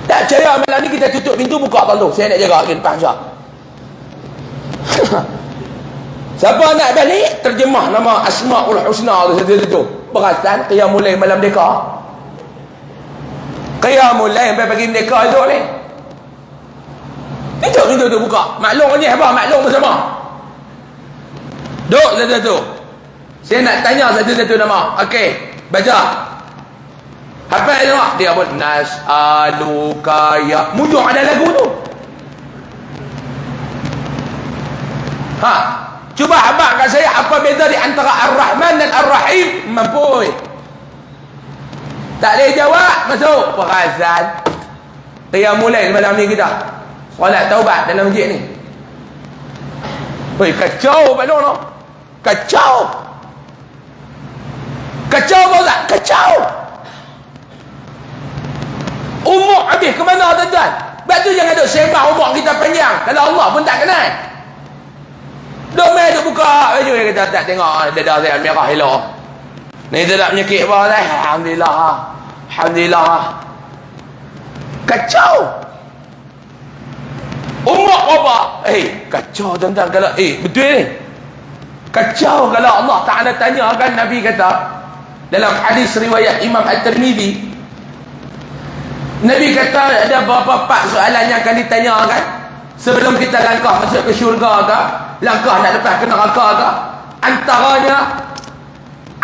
Tak percaya malam ni kita tutup pintu, buka talu. Saya nak jaga ke depan Syah. Siapa nak balik, terjemah nama Asmaul Husna tu satu-satu. Perasan qiyamul lail malam deka. Qiyamul lail sampai pagi deka tu ni. Tutup pintu tu, buka. Maklum ni apa? Maklum bersama. Duk satu-satu. Saya nak tanya satu-satu nama. Okey, baca. Hafal nama. Dia pun nas'aluka ya. Mujuk ada lagu tu. Cuba abang kat saya, apa beza di antara Ar-Rahman dan Ar-Rahim? Mampu. Tak boleh jawab, masuk. Perasan. Qiyamul lail malam ni kita. Solat taubat dalam masjid ni. Oi, kacau balon no. Kacau. Kacau tak? Kacau. Umur habis ke mana tuan-tuan? Sebab tu jangan duk sembah umur kita panjang. Kalau Allah pun tak kenal. Duk main duk buka baju dia kata tak tengok dada saya merah elok. Ni tak menyekik apa dah. Alhamdulillah. Alhamdulillah. Kacau. Umur apa? Kacau tuan-tuan kalau betul ni. Kacau kalau Allah Ta'ala tanya kan. Nabi kata dalam hadis riwayat Imam At-Tirmidzi, Nabi kata ada beberapa 4 soalan yang akan ditanyakan sebelum kita langkah masuk ke syurga ke, langkah nak lepas ke neraka ke.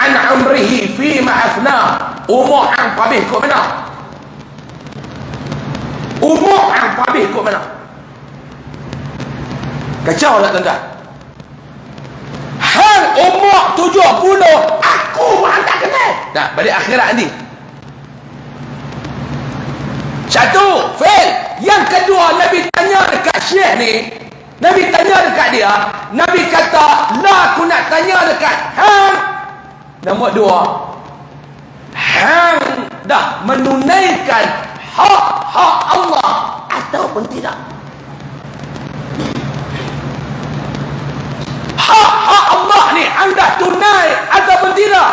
an umrihi fima afna. Umur hang habis kok mana? Umur hang habis kok mana? Kacau tak tuan-tuan? Hang umur 70, aku hang tak kenal. Nah, balik akhirat ni. Satu, fail. Yang kedua, Nabi tanya dekat Syekh ni. Nabi tanya dekat dia. Nabi kata, lah aku nak tanya dekat hang. Nombor dua, hang dah menunaikan hak-hak Allah ataupun tidak? Hak-hak Allah ni hang dah tunai ataupun tidak?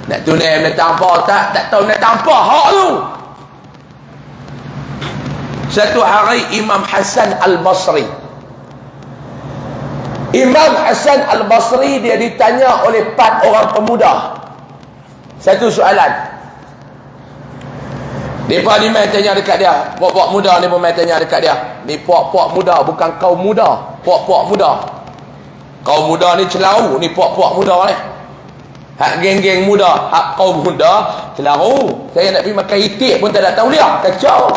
Nak tunai nak tanpa tak tahu nak tanpa hak tu. Satu hari Imam Hasan Al-Basri, Imam Hasan Al-Basri dia ditanya oleh 4 orang pemuda satu soalan. Mereka ni main tanya dekat dia. Puak-puak muda ni pun main tanya dekat dia. Ni puak-puak muda, bukan kaum muda. Puak-puak muda. Kaum muda ni celau. Ni puak-puak muda ni. Hak geng-geng muda, hak kaum muda celau. Saya nak pergi makan itik pun tak ada tahu dia. Kacau.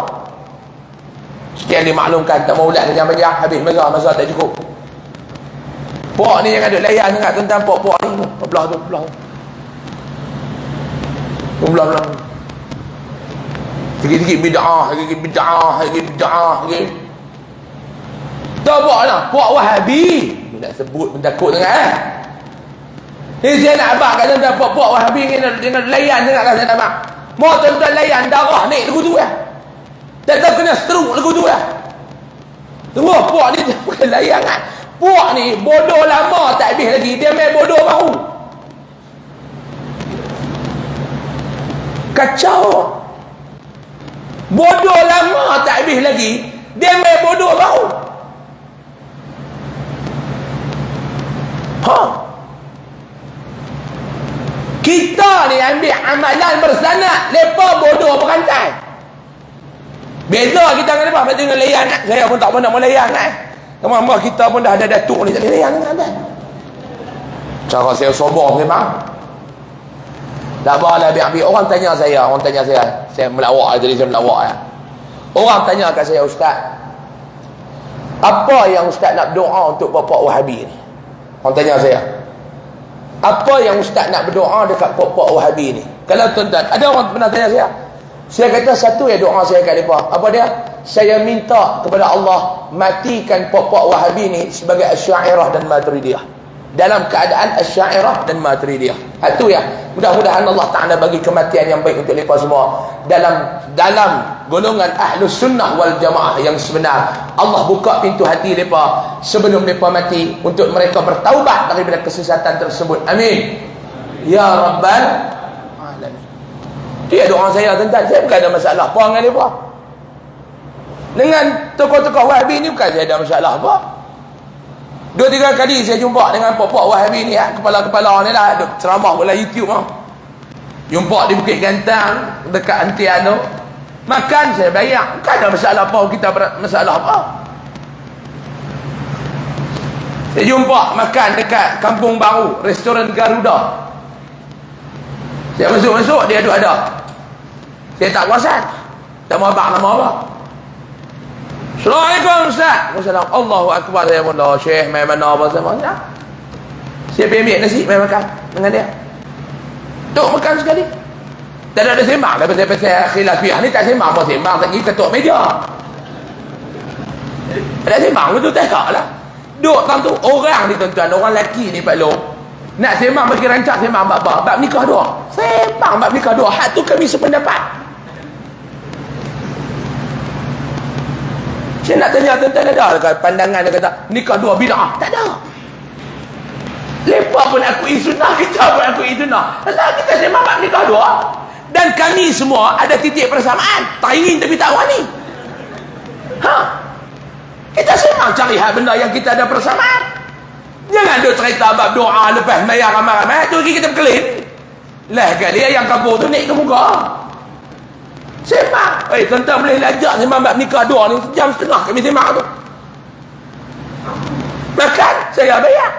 Sekian dimaklumkan, tak mau ulat panjang-panjang. Habis masa tak cukup. Puak ni jangan duk layan sangat tentang puak-puak ni. Belah tu, belah tu. Belah-belah. Sikit-sikit bid'ah, sikit bid'ah, sikit bid'ah, sikit. Tak puak lah, puak Wahabi. Dia nak sebut pun takut sangat Ni saya nak abang kat tuan-tuan, puak Wahabi ni dengan layan sangat kan saya nak abang. Mau tuan-tuan layan darah ni lagu tu lah. Tak tahu kena stroke lagu tu lah. Tunggu, puak ni bukan layan kan. Puak ni bodoh lama tak habis lagi, dia main bodoh baru. Kacau. Bodoh lama tak habis lagi, dia main bodoh baru. Kita ni ambil amalan bersanad, lepas bodoh berantai. Beza kita dengan lepas, macam dengan layan. Saya pun tak pernah mau layan. Kemana kita pun dah ada datuk ni, tak boleh layan dengan. Cara saya sombong memang. Tak apalah, biar orang tanya saya, saya melawak tadi, saya melawak ya. Orang tanya kat saya, Ustaz, apa yang Ustaz nak berdoa untuk Bapak Wahabi ni? Orang tanya saya, apa yang Ustaz nak berdoa dekat Bapak Wahabi ni? Kalau tuan-tuan, ada orang pernah tanya saya kata satu ya doa saya kat mereka. Apa dia? Saya minta kepada Allah matikan Bapak Wahabi ni sebagai Asy'ariyah dan Maturidiyah. Dalam keadaan Asy'ariyah dan Maturidiyah. Itu ya. Mudah-mudahan Allah Ta'ala bagi kematian yang baik untuk mereka semua. Dalam golongan Ahlus Sunnah wal Jamaah yang sebenar. Allah buka pintu hati mereka sebelum mereka mati untuk mereka bertaubat daripada kesesatan tersebut. Amin. Ya Rabbal Alamin. Dia doa saya tentang saya bukan ada masalah apa dengan mereka. Dengan tokoh-tokoh Wahabi ni bukan saya ada masalah apa. 2-3 kali saya jumpa dengan pok-pok Wahabi ni, kepala-kepala ni lah, ceramah bola YouTube lah. Jumpa di Bukit Gantang dekat Antiano, makan saya bayar, bukan ada masalah apa, kita masalah apa. Saya jumpa makan dekat Kampung Baru, restoran Garuda. Saya masuk-masuk, dia ada. Saya tak kuasan, tak mau abang nama apa. Assalamualaikum Ustaz. Waalaikumsalam. Allahu Akbar. Saya pun dah Syekh main mana apa sama. Saya pergi ambil nasi, main makan dengan dia. Duk makan sekali. Tak ada sembang. Lepas saya khilafiyah ni tak sembang. Mau sembang tak pergi ketuk meja. Ada sembang betul tak lah. Duk tentu orang ni tuan-tuan, orang lelaki ni Pak Long. Nak sembang bagi rancak sembang bab apa? Bab nikah dua. Sembang bab nikah dua. Hak tu kami sependapat. Saya nak tanya tuan-tuan, ada dekat pandangan dia kata nikah dua bid'ah? Tak ada. Lepas pun aku sunnah, kita pun aku sunnah. Pasal kita sembang bab nikah dua. Dan kami semua ada titik persamaan. Tak ingin tapi tak wani. Kita sembang cari hal benda yang kita ada persamaan. Jangan duk cerita bab doa lepas mayar ramai-ramai. Tu lagi kita berkelin. Lah kali yang kampung tu naik ke muka. Sembang. Tuan-tuan boleh lajak sembang bab nikah dua ni, jam setengah kami sembang tu. Makan, saya bayar.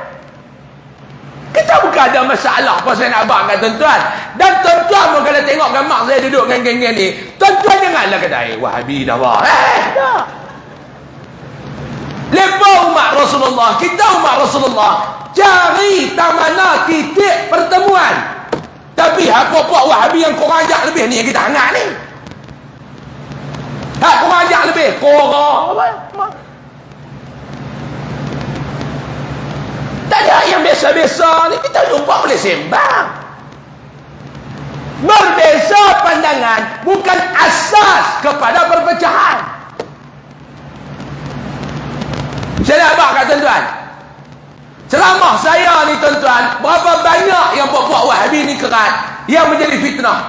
Kita bukan ada masalah apa saya nak abang kat tuan-tuan. Dan tuan-tuan pun kalau tengok gambar saya duduk dengan geng-geng ni, tuan-tuan janganlah kata, Wahabi dah bah. Tak. Lepas umat Rasulullah, kita umat Rasulullah, cari tak mana titik pertemuan. Tapi apa-apa Wahabi yang korang ajak lebih ni yang kita hangat ni. Korang ajak lebih, korang apa? Tak ada yang biasa-biasa ni, kita jumpa boleh sembang. Berbeza pandangan bukan asas kepada perpecahan. Saya nak abang kat tuan-tuan, ceramah saya ni tuan-tuan, berapa banyak yang puak-puak Wahabi ni kerat yang menjadi fitnah.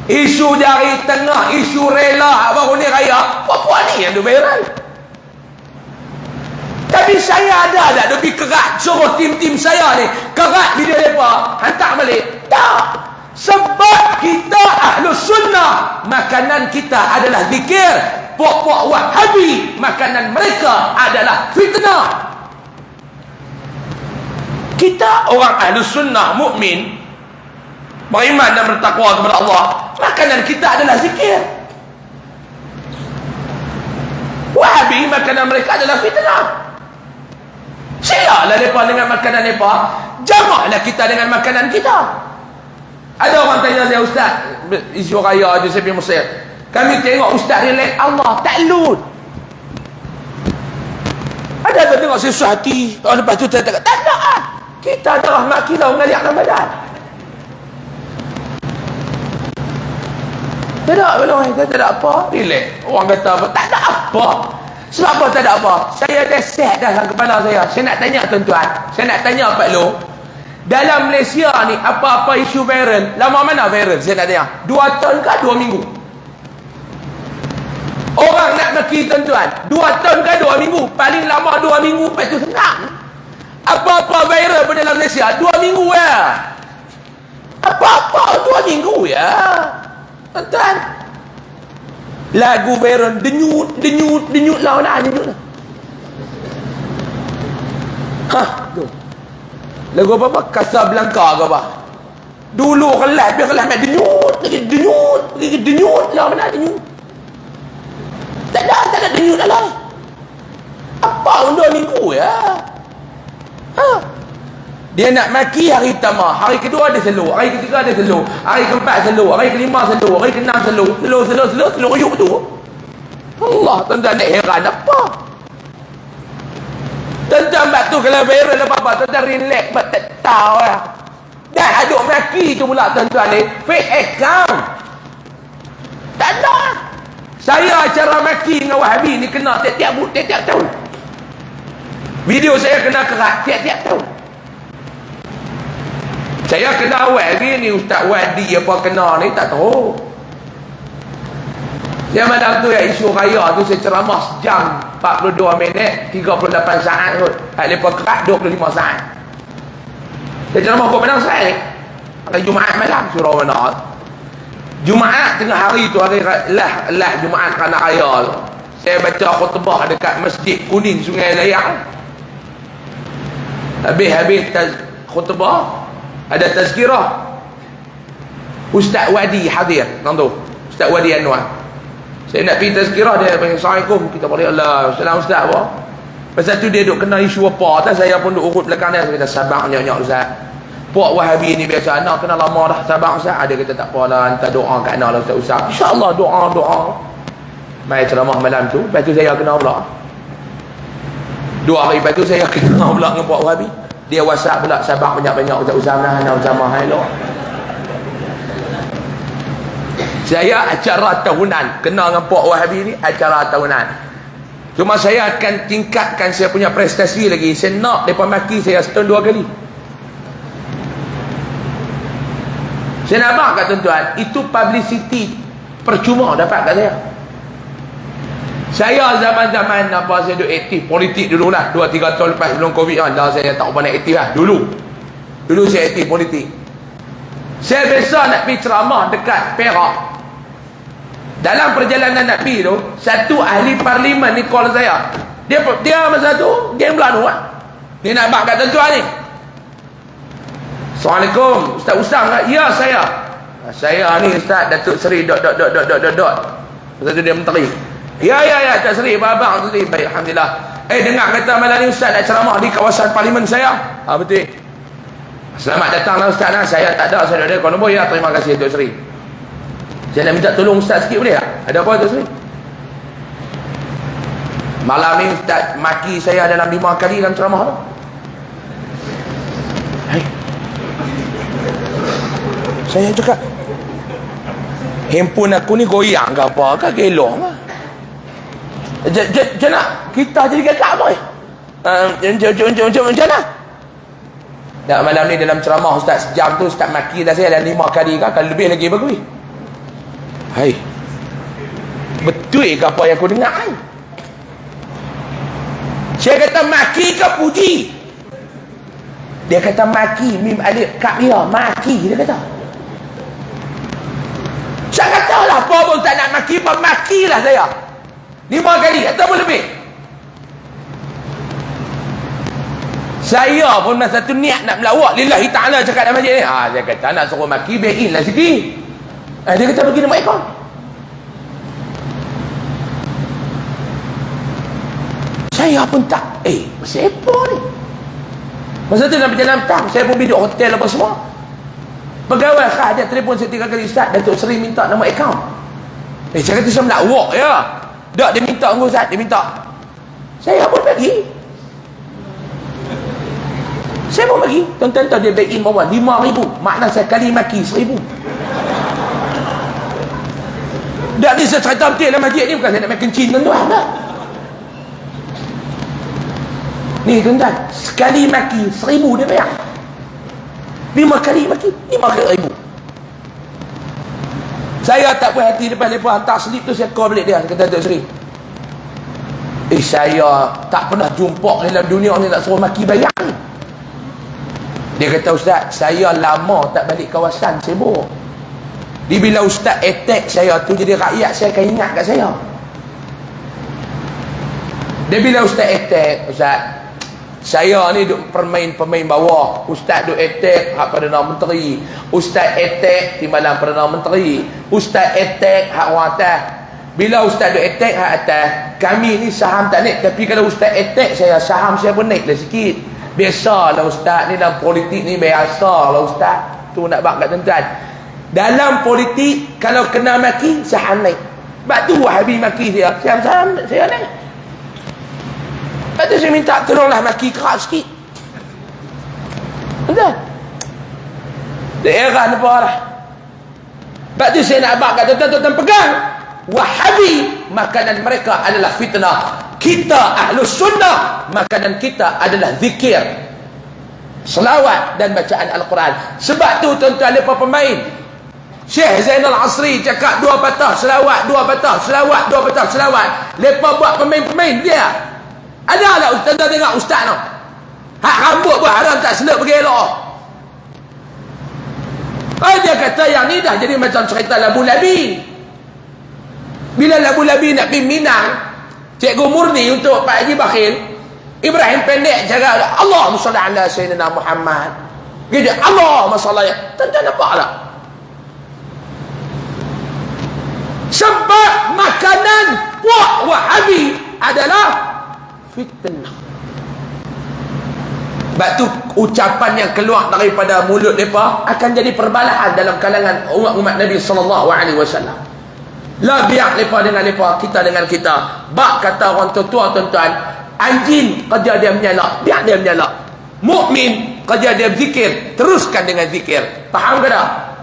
Isu jari tengah, isu rela baru ni raya, puak-puak ni yang viral. Tapi saya ada lebih kerat, suruh tim-tim saya ni kerat video mereka hantar balik. Tak, sebab kita Ahlus Sunnah, makanan kita adalah zikir. Puak-puak Wahabi, makanan mereka adalah fitnah. Kita orang Ahlus Sunnah mukmin, beriman dan bertakwa kepada Allah, makanan kita adalah zikir. Wahabi, makanan mereka adalah fitnah. Silalah mereka dengan makanan mereka, jamaklah kita dengan makanan kita. Ada orang tanya saya, Ustaz, isu raya je saya pergi Mesir, kami tengok Ustaz relax, Allah taklud. Ada tu tengok susah hati, lepas tu tak ada lah. Kita ada rahmat kilau mengalir Ramadan. Tak ada, belum, tak ada apa, relax. Orang kata apa, tak ada apa. Sebab apa tak ada apa? Saya dah set dah dalam kepala saya. Saya nak tanya tuan-tuan, saya nak tanya Pak Long, dalam Malaysia ni apa-apa isu viral, lama mana viral? Saya nak tanya, 2 tahun ke 2 minggu? Orang nak maki tuan-tuan 2 tahun ke 2 minggu? Paling lama 2 minggu, lepas tu senang. Apa-apa viral pada dalam Malaysia 2 minggu ya. Apa-apa 2 minggu ya tuan-tuan. Lagu viral denyut lah nak denyut lah. Tu lagu apa Casablanca ke apa, dulu kelas biar kelas main denyut lah mana denyut. Tak ada denyut lah. Apa 2 minggu ya. Dia nak maki hari pertama, hari kedua dia selur, hari ketiga dia selur, hari keempat selur, hari kelima selur, hari keenam selur, selur yuk tu. Allah, tuan-tuan nak heran apa? Tuan-tuan bak tu kalau viral apa-apa, tuan-tuan relax, tak tahu lah. Dah aduk maki tu pula tuan-tuan ni, fake account. Tak ada lah. Saya acara maki dengan Wahabi ni kena tiap-tiap tahun. Video saya kena kerat tiap-tiap tahun. Saya kena awal lagi ni Ustaz Wadi apa kena ni tak tahu. Saya malam tu ya isu raya tu saya ceramah sejam 42 minit 38 saat kot. Lepas kerat 25 saat. Saya ceramah kok Padang Sai. Hari Jumaat malam surau mana. Jumaat tengah hari tu hari lah Jumaat kerana raya tu. Saya baca khutbah dekat Masjid Kuning Sungai Layang. Habis khutbah ada tazkirah, Ustaz Wadi hadir, tu Ustaz Wadi Anwar. Saya nak pergi tazkirah, dia panggil Assalamualaikum, kita balik Allah, Salam Ustaz apa. Pasal tu dia duk kena isu apa, atas saya pun duk urut belakang dia. Saya kata sabar nyak-nyak Ustaz, puak Wahabi ni biasa anak kena lama dah, sabar Ustaz. Ada kata tak apalah, hantar doa kat anak lah Ustaz. InsyaAllah doa. Mai ceramah malam tu, lepas tu saya kena pula 2 hari lepas tu saya kena pula dengan puak Wahabi. Dia WhatsApp pula, sabar banyak-banyak Ustaz nak ceramah hello. Saya acara tahunan kena dengan puak Wahabi ni, acara tahunan. Cuma saya akan tingkatkan saya punya prestasi lagi. Saya nak mereka maki saya setahun 2 kali. Saya nak abang kat tuan-tuan, itu publicity percuma dapat kat saya. Saya zaman-zaman apa saya duduk aktif politik dulu lah 2-3 tahun lepas sebelum Covid kan. Dah saya tak pernah aktif lah dulu saya aktif politik. Saya biasa nak pergi ceramah dekat Perak. Dalam perjalanan nak pergi tu, satu ahli parlimen ni call saya. Dia masa tu game belanu lah. Dia nak abang kat tuan-tuan ni, Assalamualaikum. Ustaz kan? Ya, saya. Saya ni Ustaz Datuk Seri ... Lepas tu dia menteri. Ya, Datuk Seri, abang tu baik, alhamdulillah. Dengar kata malam ni Ustaz nak ceramah di kawasan parlimen saya. Betul. Selamat datanglah Ustaz. Saya tak ada, saya ada nombor. Ya, terima kasih Datuk Seri. Saya nak minta tolong Ustaz sikit boleh tak? Ada apa Datuk Seri? Malam ni Ustaz maki saya dalam 5 kali dalam ceramah tu. Saya cakap, handphone aku ni goyang ke apa ke, gelong lah. Macam mana? Kita jadi gagal apa? Macam mana? Dan malam ni dalam ceramah Ustaz sejam tu, Ustaz maki dah saya dalam 5 kali kan, kalau lebih lagi bagus. Hai, betul ke apa yang aku dengar kan? Saya kata maki ke puji? Dia kata maki, mim alif kaf ya, maki dia kata. Saya kata lah, apa pun tak nak maki, makilah saya 5 kali ataupun lebih. Saya pun masa tu niat nak melawak lillahi ta'ala cakap dalam masjid ni. Dia kata nak suruh maki, biarin lah sikit. Dia kata bagi nama ikon. Saya pun tak, siapa ni? Masa tu dalam perjalanan petang, saya pun duduk hotel apa semua. Pegawai khas dia telefon saya 3 kali, Ustaz Datuk Seri minta nama akaun. Saya kata saya melawak ya. Tak, dia minta dengan Ustaz, dia minta. Saya pun bagi. Saya pun bagi. Tuan-tuan tahu dia back in bawah 5,000. Makna saya kali maki 1,000. Tak, ni saya cerita betul dalam masjid ni, bukan saya nak main kencing tuan-tuan. Tak. Ni tuan-tuan, sekali maki 1,000 dia bayar. 5 kali maki 5,000. Saya tak puas hati depan mereka hantar slip tu, saya call balik dia. Saya kata Datuk Seri, saya tak pernah jumpa dalam dunia ni nak suruh maki bayar ni. Dia kata, Ustaz, saya lama tak balik kawasan, sibuk. Dia bila Ustaz attack saya tu, jadi rakyat saya akan ingat kat saya. Dia bila Ustaz attack, Ustaz, saya ni duk pemain bawah. Ustaz duk attack hak Perdana Menteri. Ustaz attack timbalan Perdana Menteri. Ustaz attack hak orang atas. Bila Ustaz duk attack hak atas, kami ni saham tak naik. Tapi kalau Ustaz attack saya, saham saya pun naik lah sikit. Biasalah Ustaz ni dalam politik ni, biasalah Ustaz. Tu nak bak kat tuan-tuan. Dalam politik, kalau kena maki, saham naik. Sebab tu Wahabi maki saya, saham saya naik. Lepas tu saya minta tolonglah maki keras sikit. Entah. Dia heran apa lah. Lepas tu saya nak abang kata, tuan-tuan pegang. Wahabi, makanan mereka adalah fitnah. Kita Ahlus Sunnah, makanan kita adalah zikir, selawat dan bacaan Al-Quran. Sebab tu tuan-tuan lepas pemain, Syekh Zainal Asri cakap 2 patah selawat, 2 patah selawat, 2 patah selawat. Lepas buat pemain-pemain dia. Ada tak Ustaz tengok Ustaz tu? Hak rambut pun haram tak selip pergi elok. Dia kata yang ni dah jadi macam cerita Labu Labi. Bila Labu Labi nak pergi Minang, Cikgu Murni untuk Pak Haji Bakhil, Ibrahim pendek cakap, Allahumma salli ala Sayyidina Muhammad. Dia Allahumma salli. Tuan-tuan nampak tak? Sebab makanan puak Wahabi adalah fitnah. Sebab tu ucapan yang keluar daripada mulut mereka akan jadi perbalahan dalam kalangan umat Nabi SAW. La biar mereka dengan mereka, kita dengan kita. Bak kata orang tua-tua tuan-tuan, anjing kerja dia menyalak, biar dia menyalak. Mukmin kerja dia berzikir, teruskan dengan zikir. Faham ke tak?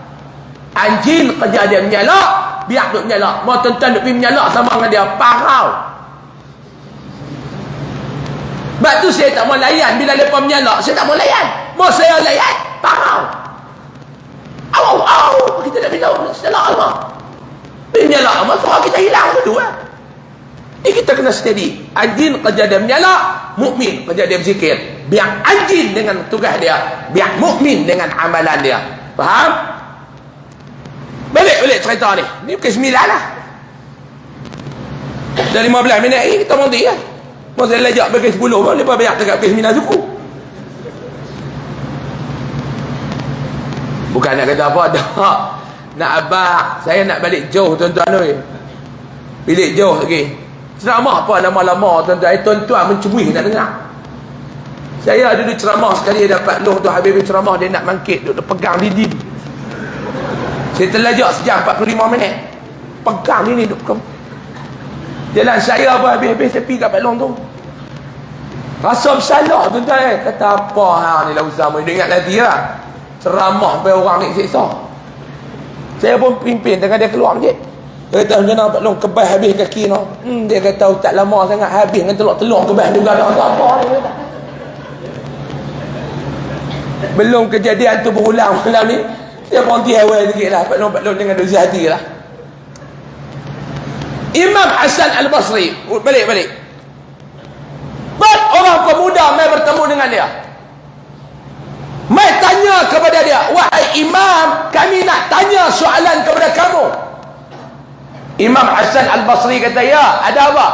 Anjing kerja dia menyalak, biar dia menyalak. Mau tuan-tuan duk pergi menyalak sama dengan dia, parau. Sebab tu saya tak mau layan. Bila mereka menyalak, saya tak mau layan. Mau saya layan, parau. Au, kita nak bilang menyalak Allah. Menyalak Allah, suara kita hilang dulu lah. Kita kena steady. Anjing kerja dia menyalak, mukmin kerja dia berzikir. Biar anjing dengan tugas dia, biar mukmin dengan amalan dia. Faham? Balik cerita ni. Ni pukul 9 lah. Dah 15 minit lagi kita berhenti kan. Masa lejak pukul 10 pun, lepas banyak dekat pukul 9 suku. Bukan nak kata apa dah. Nak abang, saya nak balik jauh tuan-tuan oi. Bilik jauh lagi. Ceramah apa lama-lama tuan-tuan. Tuan-tuan mencemui nak dengar. Saya dulu ceramah sekali dapat loh tu habis ceramah dia nak bangkit duduk pegang dinding. Saya terlajak sejam 45 minit. Pegang ni duduk. Jalan saya apa habis-habis tepi kat Pak Long tu. Rasa bersalah tuan-tuan. Kata apa ni lah Usama. Dia ingat nanti lah. Ceramah sampai orang ni siksa. Saya pun pimpin dengan dia keluar masjid. Dia kata macam mana Pak Long kebas habis kaki no. Dia kata tak lama sangat habis dengan telur-telur kebas juga tak apa ni. Belum kejadian tu berulang malam ni. Saya berhenti awal sikit lah. Pak Long dengan dosa hati lah. Imam Hasan Al-Basri. Balik. Orang pemuda mai bertemu dengan dia. Mai tanya kepada dia, wahai Imam, kami nak tanya soalan kepada kamu. Imam Hasan Al-Basri kata, ya, ada apa?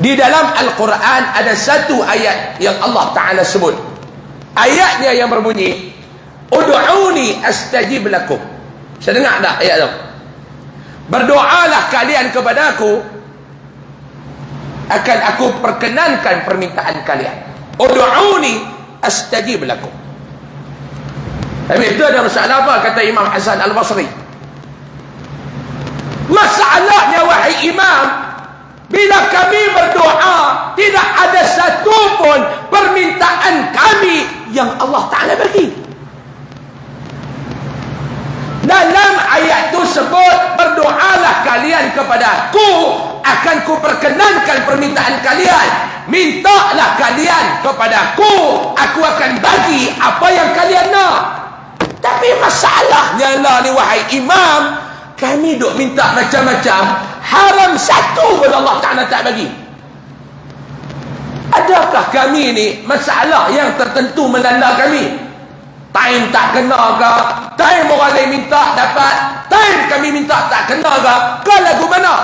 Di dalam Al-Quran ada satu ayat yang Allah Ta'ala sebut. Ayatnya yang berbunyi, Udu'uni astajib lakum. Saya dengar tak ayat tu? Berdoalah kalian kepada aku, akan aku perkenankan permintaan kalian. Udu'uni astajib lakum. Habis itu ada masalah apa? Kata Imam Hasan Al-Basri, masalahnya wahai Imam, bila kami berdoa tidak ada satu pun permintaan kami yang Allah Ta'ala bagi. Dalam ayat itu sebut, berdoalah kalian kepada aku, akan ku perkenankan permintaan kalian. Mintalah kalian kepada aku akan bagi apa yang kalian nak. Tapi masalahnya lah ni wahai Imam, kami duk minta macam-macam, haram satu pun Allah Ta'ala tak bagi. Adakah kami ni masalah yang tertentu melanda kami? Time tak kena ke? Time orang lain minta dapat, time kami minta tak kena ke? Kau lagu mana?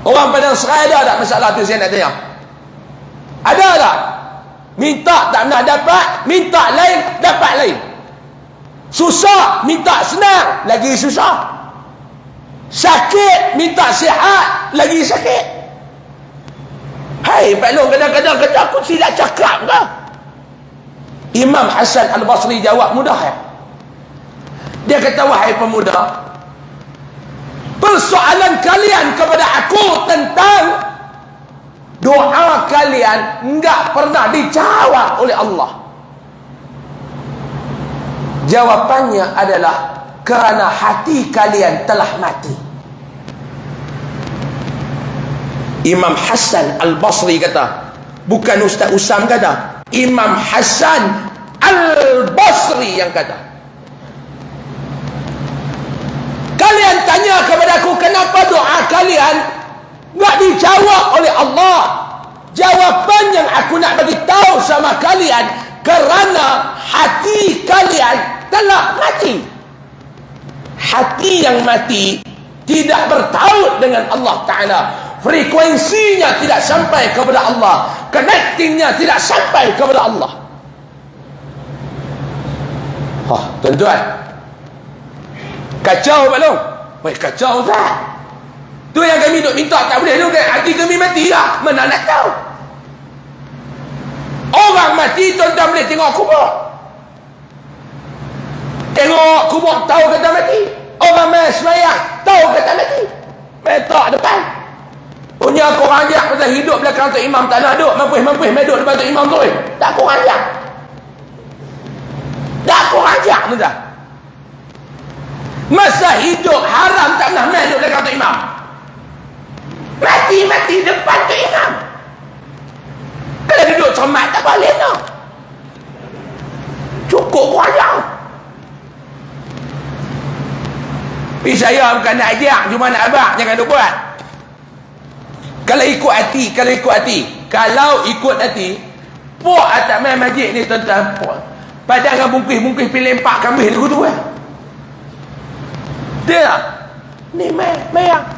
Orang Padang Serai ada tak masalah tu saya nak tanya? Ada tak? Minta tak pernah dapat, minta lain, dapat lain. Susah, minta senang, lagi susah. Sakit, minta sihat, lagi sakit. Hai Pak Long, kadang-kadang kata aku silap cakap ke? Imam Hasan Al-Basri jawab mudah ya. Dia kata, wahai pemuda, persoalan kalian kepada aku tentang doa kalian enggak pernah dijawab oleh Allah. Jawapannya adalah kerana hati kalian telah mati. Imam Hasan Al-Basri kata, bukan Ustaz Usam kata, Imam Hasan Al-Basri yang kata. Kalian tanya kepada aku kenapa doa kalian enggak dijawab oleh Allah. Jawapan yang aku nak bagi tahu sama kalian, kerana hati kalian telah mati. Hati yang mati tidak bertaut dengan Allah Ta'ala. Frekuensinya tidak sampai kepada Allah. Connectingnya tidak sampai kepada Allah. Tuan-tuan, kacau Pak Long. Weh, kacau tak? Tu yang kami duk minta tak boleh tu kan? Hati kami mati lah. Mana nak tahu? Orang mati tuan-tuan boleh tengok kubur. Tengok kubur tahu kata mati. Orang main semayang tahu kata mati. Main tak depan. Punya korang ajak pasal hidup belakang Tok Imam tak nak duduk. Mampus main duduk depan Tok Imam tu. Tak korang ajak. Tak korang ajak tuan-tuan. Masa hidup haram tak pernah main duduk belakang Tok Imam. Mati depan Tok Imam. Kalau duduk cermat tak boleh nak. Cukup korang ajak. Tapi saya bukan nak ajak, cuma nak abang, jangan duk buat. Kalau ikut hati, kalau ikut hati, puak atas main masjid ni tuan-tuan, puak. Padahal dengan bungkis pilih 4 kambing tu tu dia tak? Ni mayang.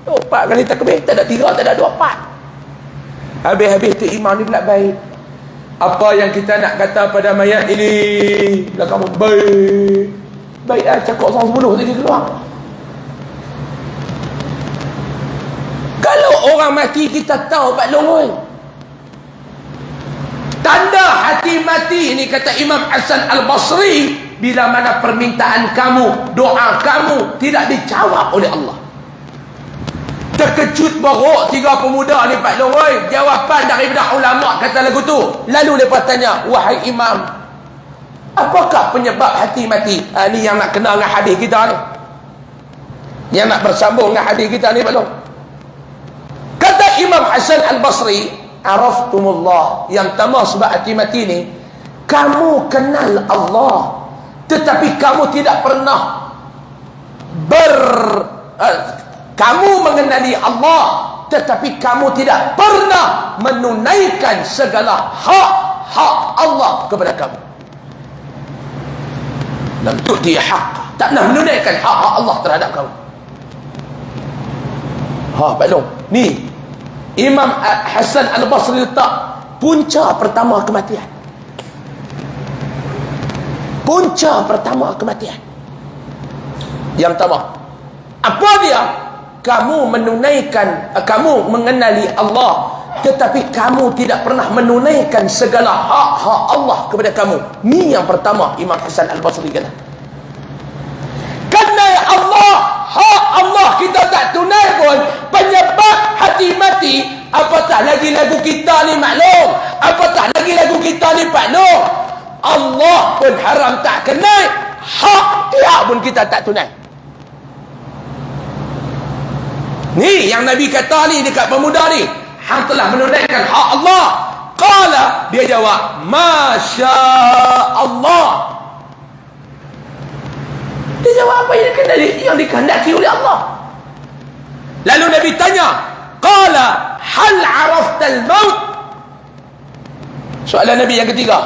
4 kali takbir, tak ada 3, tak ada 2, 4. Habis tu imam ni pula baik. Apa yang kita nak kata pada mayat ini? Bila kamu baik, baik lah, cakap 110 tadi keluar. Kalau orang mati kita tahu Pak Long, oi. Tanda hati mati ini kata Imam Hasan Al-Basri, bila mana permintaan kamu, doa kamu tidak dijawab oleh Allah. Terkejut beruk 3 pemuda ni Pak Long, oi. Jawapan daripada ulama kata lagu tu. Lalu mereka tanya, wahai imam, apakah penyebab hati mati? Ni yang nak kena dengan hadis kita ni, yang nak bersambung dengan hadis kita ni Pak Long. Kata Imam Hasan Al-Basri, araftumullah, yang pertama sebab hati mati ni, kamu kenal Allah tetapi kamu tidak pernah kamu mengenali Allah tetapi kamu tidak pernah menunaikan segala hak Allah kepada kamu. Lam tu'ti haqq, tak pernah menunaikan hak Allah terhadap kamu. Pak Long, ni Imam Hasan Al-Basri letak punca pertama kematian. Punca pertama kematian. Yang pertama, apa dia? Kamu kamu mengenali Allah tetapi kamu tidak pernah menunaikan segala hak Allah kepada kamu. Ni yang pertama Imam Hasan Al-Basri kata. Kerana Allah, hak Allah kita tak tunai pun, penyebab hati mati. Apatah lagi lagu kita ni maklum, apatah lagi lagu kita ni Pak Long. Allah pun haram tak kenal, hak dia pun kita tak tunai. Ni yang Nabi kata ni dekat pemuda ni, hang telah menunaikan hak Allah. Qala, dia jawab, Masya Allah. Dia jawab apa yang dikehendaki oleh Allah. Lalu Nabi tanya, qala hal araftal maut? Soalan Nabi yang ketiga,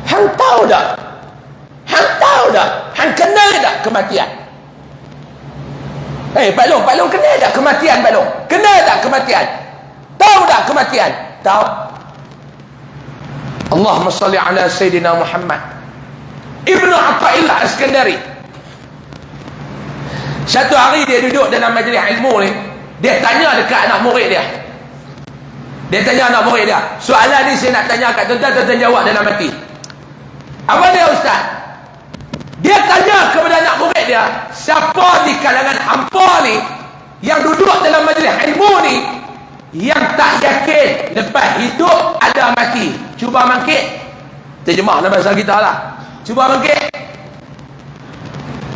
hang tahu tak? Hang tahu tak? Hang kenal tak kematian? Pak Long kenal tak kematian? Pak Long kenal tak kematian? Tahu tak kematian? Tahu. Allahumma salli ala Sayyidina Muhammad. Ibnu Atta'illah As-Skandari, satu hari dia duduk dalam majlis ilmu ni, dia tanya dekat anak murid dia. Dia tanya anak murid dia, soalan ni saya nak tanya kat tuan-tuan jawab dalam hati. Apa dia ustaz? Dia tanya kepada anak murid dia, siapa di kalangan hampa ni yang duduk dalam majlis ilmu ni yang tak yakin lepas hidup ada mati? Cuba bangkit. Terjemah dalam bahasa kita lah. Cuba bangkit.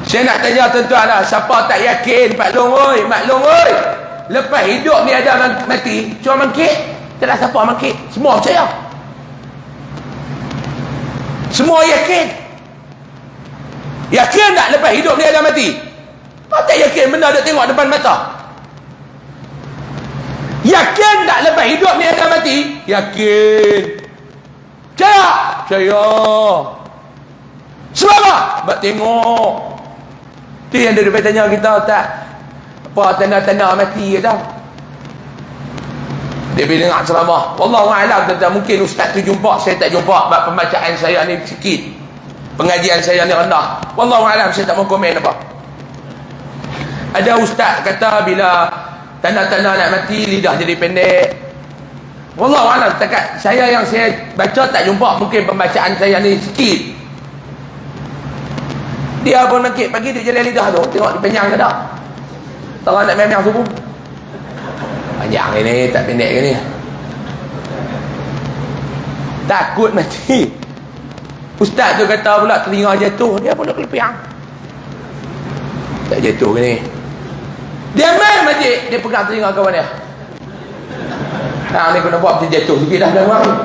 Saya nak tanya tuan-tuan lah, siapa tak yakin Pak Long oi, Mak Long oi, lepas hidup ni ada mati? Cuba bangkit. Tak ada siapa bangkit. Semua percaya. Semua yakin. Yakin tak lepas hidup ni ada mati? Tak yakin benda dia tengok depan mata? Yakin tak lepas hidup ni ada mati? Yakin. Percaya? Percaya. Sebab apa? Sebab tengok. Tu yang dia tanya kita, tak apa tanda-tanda mati ke tak? Dia bila dengar ceramah, wallahualam, mungkin ustaz tu jumpa, saya tak jumpa, sebab pembacaan saya ni sikit, pengajian saya ni rendah. Wallahualam, saya tak mau komen apa. Ada ustaz kata bila tanda-tanda nak mati, lidah jadi pendek. Wallahualam, takat saya yang saya baca tak jumpa, mungkin pembacaan saya ni sikit. Dia pun bangkit pagi dia jalan lidah tu, tengok dia panjang ke tak. Tengah nak memang subuh, panjang ini, tak pendek ke ni. Takut mati. Ustaz tu kata pula telinga jatuh, dia pun nak kelepiang. Tak jatuh ke ni. Dia main masjid, dia pegang telinga kawan dia. Ni kena buat macam jatuh sikit dah dalam orang.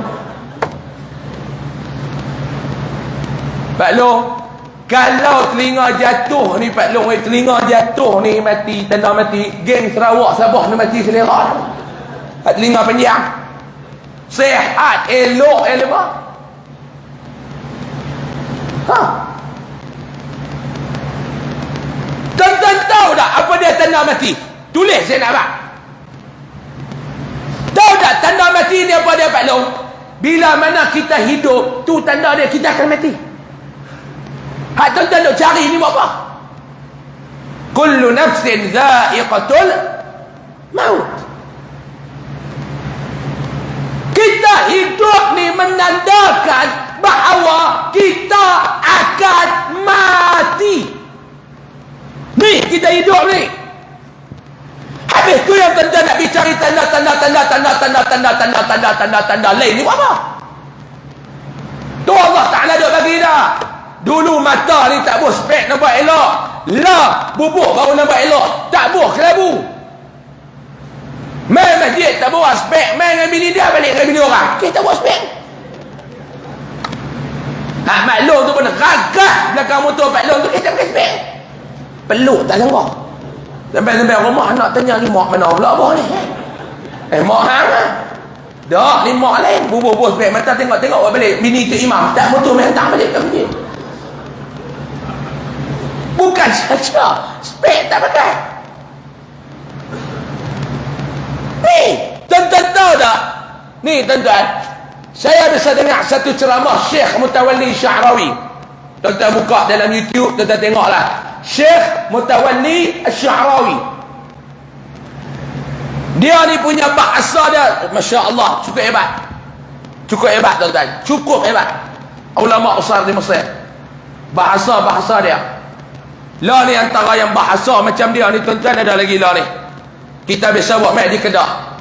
Pak Long, kalau telinga jatuh ni Pak Long, telinga jatuh ni mati, tanda mati, geng Sarawak Sabah ni mati selera. Telinga panjang, sehat, elok, elok. Tuan-tuan tahu tak apa dia tanda mati? Tulis saya nak abang. Tahu tak tanda mati ni apa dia Pak Long? Bila mana kita hidup, tu tanda dia kita akan mati. Hak tuan-tuan nak cari ni buat apa? Kullu nafsin dha'iqatul maut. Kita hidup ni menandakan bahawa kita akan mati. Ni kita hidup ni. Habis tu yang tuan-tuan nak bicara tanda lain ni buat apa? Tu Allah Ta'ala duk bagi dah. Dulu mata ni tak buh spek nampak elok. Lah bubuh baru nampak elok. Tak buh kelabu. Main masjid tak bawa spek. Main dengan bini dia balik dengan bini orang. Kita bawa spek. Maklum tu pun gagah belakang motor Pak Long tu. Kita pakai spek. Peluk tak sanggup. Sampai rumah nak tanya ni mak mana pula apa ni? Mak hang lah. Dah ni mak lain. Bubuh spek mata tengok balik. Bini tu imam. Tak motor main hantar balik ke masjid. Bukan saja spek tak pakai. Ni tuan-tuan tahu tak? Ni tuan-tuan, saya bisa dengar satu ceramah Syekh Mutawalli Sya'rawi. Tuan-tuan buka dalam YouTube, tuan-tuan tengoklah. Syekh Mutawalli Sya'rawi. Dia ni punya bahasa dia, Masya Allah, cukup hebat. Cukup hebat tuan-tuan, cukup hebat. Ulama besar di Mesir. Bahasa-bahasa dia. Lah ni antara yang bahasa macam dia ni tuan-tuan, ada lagi lah ni. Kita biasa buat mic di Kedah.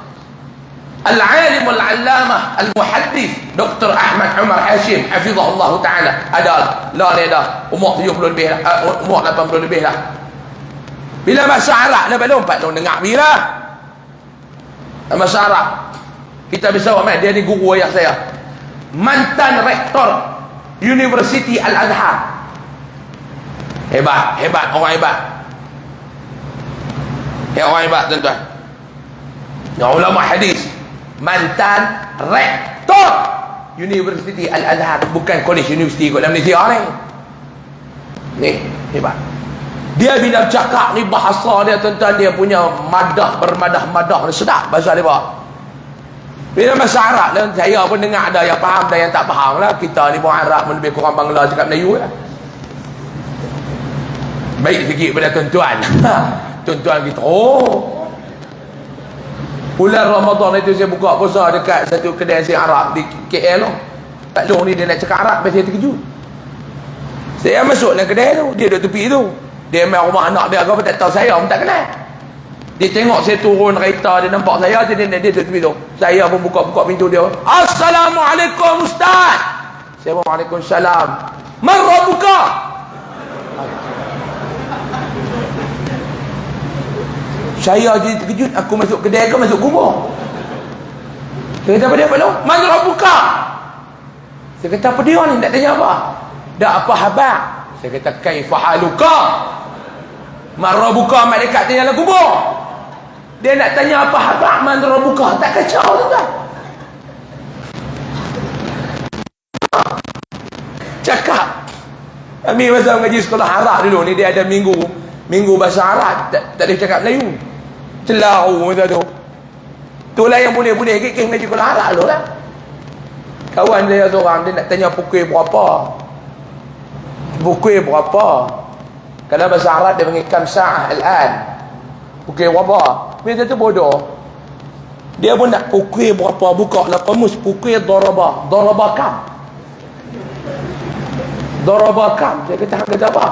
Al-alim al-allamah al-muhaddith Dr. Ahmad Umar Hashim hafizahullah ta'ala. Ada lah ni dah. Umur 70 lebih dah. Umur 80 lebih dah. Bila bahasa Arab dah belum Pak Long dengar bila. Bahasa Arab. Kita biasa buat mic. Dia ni guru ayah saya. Mantan rektor University Al-Azhar. Hebat orang hebat. Ya orang hebat tuan-tuan. Yang ulama hadis. Mantan rektor University Al-Azhar. Bukan college university kot dalam Malaysia ni. Ni hebat. Dia bila cakap ni bahasa dia tuan-tuan, dia punya bermadah sedap bahasa dia bawa. Bila bahasa Arab dan saya pun dengar ada yang faham dan yang tak faham lah. Kita ni pun Arab pun lebih kurang Bangla cakap Melayu lah. Baik sikit pada tuan-tuan. Tuan-tuan kita, bulan Ramadan itu saya buka puasa dekat satu kedai nasi Arab di KL tu. Pak Long ni dia nak cakap Arab, saya terkejut. Saya masuk dalam kedai tu, dia duduk tepi tu. Dia main rumah anak dia, apa tak tahu saya pun tak kenal. Dia tengok saya turun kereta, dia nampak saya, dia duduk tepi tu. Saya pun buka pintu dia. Assalamualaikum Ustaz. Saya pun Waalaikumsalam. Marah buka. Saya jadi terkejut. Aku masuk kedai ke masuk kubur? Saya kata apa dia Pak Long? Mana buka? Saya kata apa dia ni? Nak tanya apa? Dak apa khabar? Saya kata kaifa haluka? Marah buka malaikat tinggal dalam kubur. Dia nak tanya apa khabar? Mana buka? Tak kacau tuan-tuan. Cakap. Kami masa mengaji sekolah Arab dulu ni, dia ada minggu bahasa Arab. Tak ada cakap Melayu. Celau macam tu. Itulah yang boleh kek mengaji sekolah Arab dulu lah. Kawan saya seorang, dia nak tanya pukul berapa. Pukul berapa? Kalau bahasa Arab dia panggil kam sa'ah al-an. Pukul berapa? Dia tu bodoh. Dia pun nak pukul berapa, buka lah kamus pukul daraba kam. Daraba kam. Saya kata apa?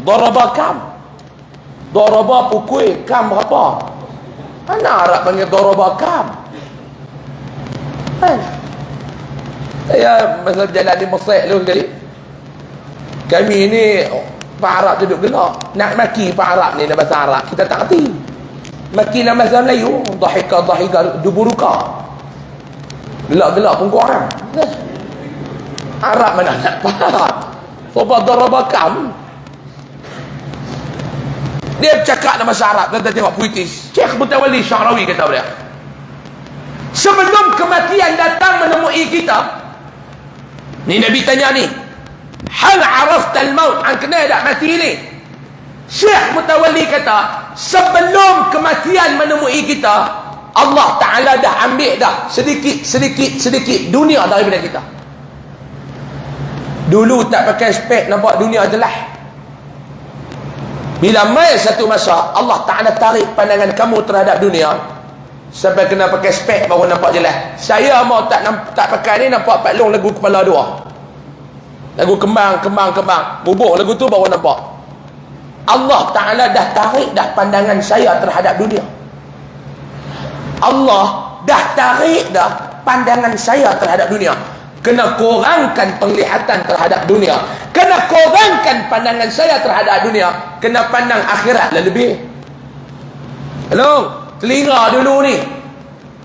Daraba kam. Daraba pukul, kam berapa? Mana Arab panggil daraba kam? Saya masa berjalan di Mesir dulu sekali. Kami ni Pak Arab duduk gelak. Nak maki Pak Arab ni dalam bahasa Arab, kita tak kerti. Maki dalam bahasa Melayu, dhahika duburuka. Gelak-gelak pun korang. Arab mana nak faham. Sebab daraba kam. Dia bercakap dalam bahasa Arab. Kita tengok puitis. Syekh Mutawalli Sya'rawi kata dia, sebelum kematian datang menemui kita, ni Nabi tanya ni, hal arafta al-maut? Hang kenal tak mati ni? Syekh Mutawalli kata, sebelum kematian menemui kita, Allah Ta'ala dah ambil dah sedikit dunia daripada kita. Dulu tak pakai spek, nampak dunia jelas. Bila mai satu masa Allah Ta'ala tarik pandangan kamu terhadap dunia sampai kena pakai spek baru nampak jelas. Saya mau tak pakai ni, nampak Pak Long lagu kepala dua, lagu kembang bubuh lagu tu baru nampak. Allah Ta'ala dah tarik dah pandangan saya terhadap dunia. Allah dah tarik dah pandangan saya terhadap dunia. Kena kurangkan penglihatan terhadap dunia, kena kurangkan pandangan saya terhadap dunia, kena pandang akhirat lebih. Hello, telinga dulu ni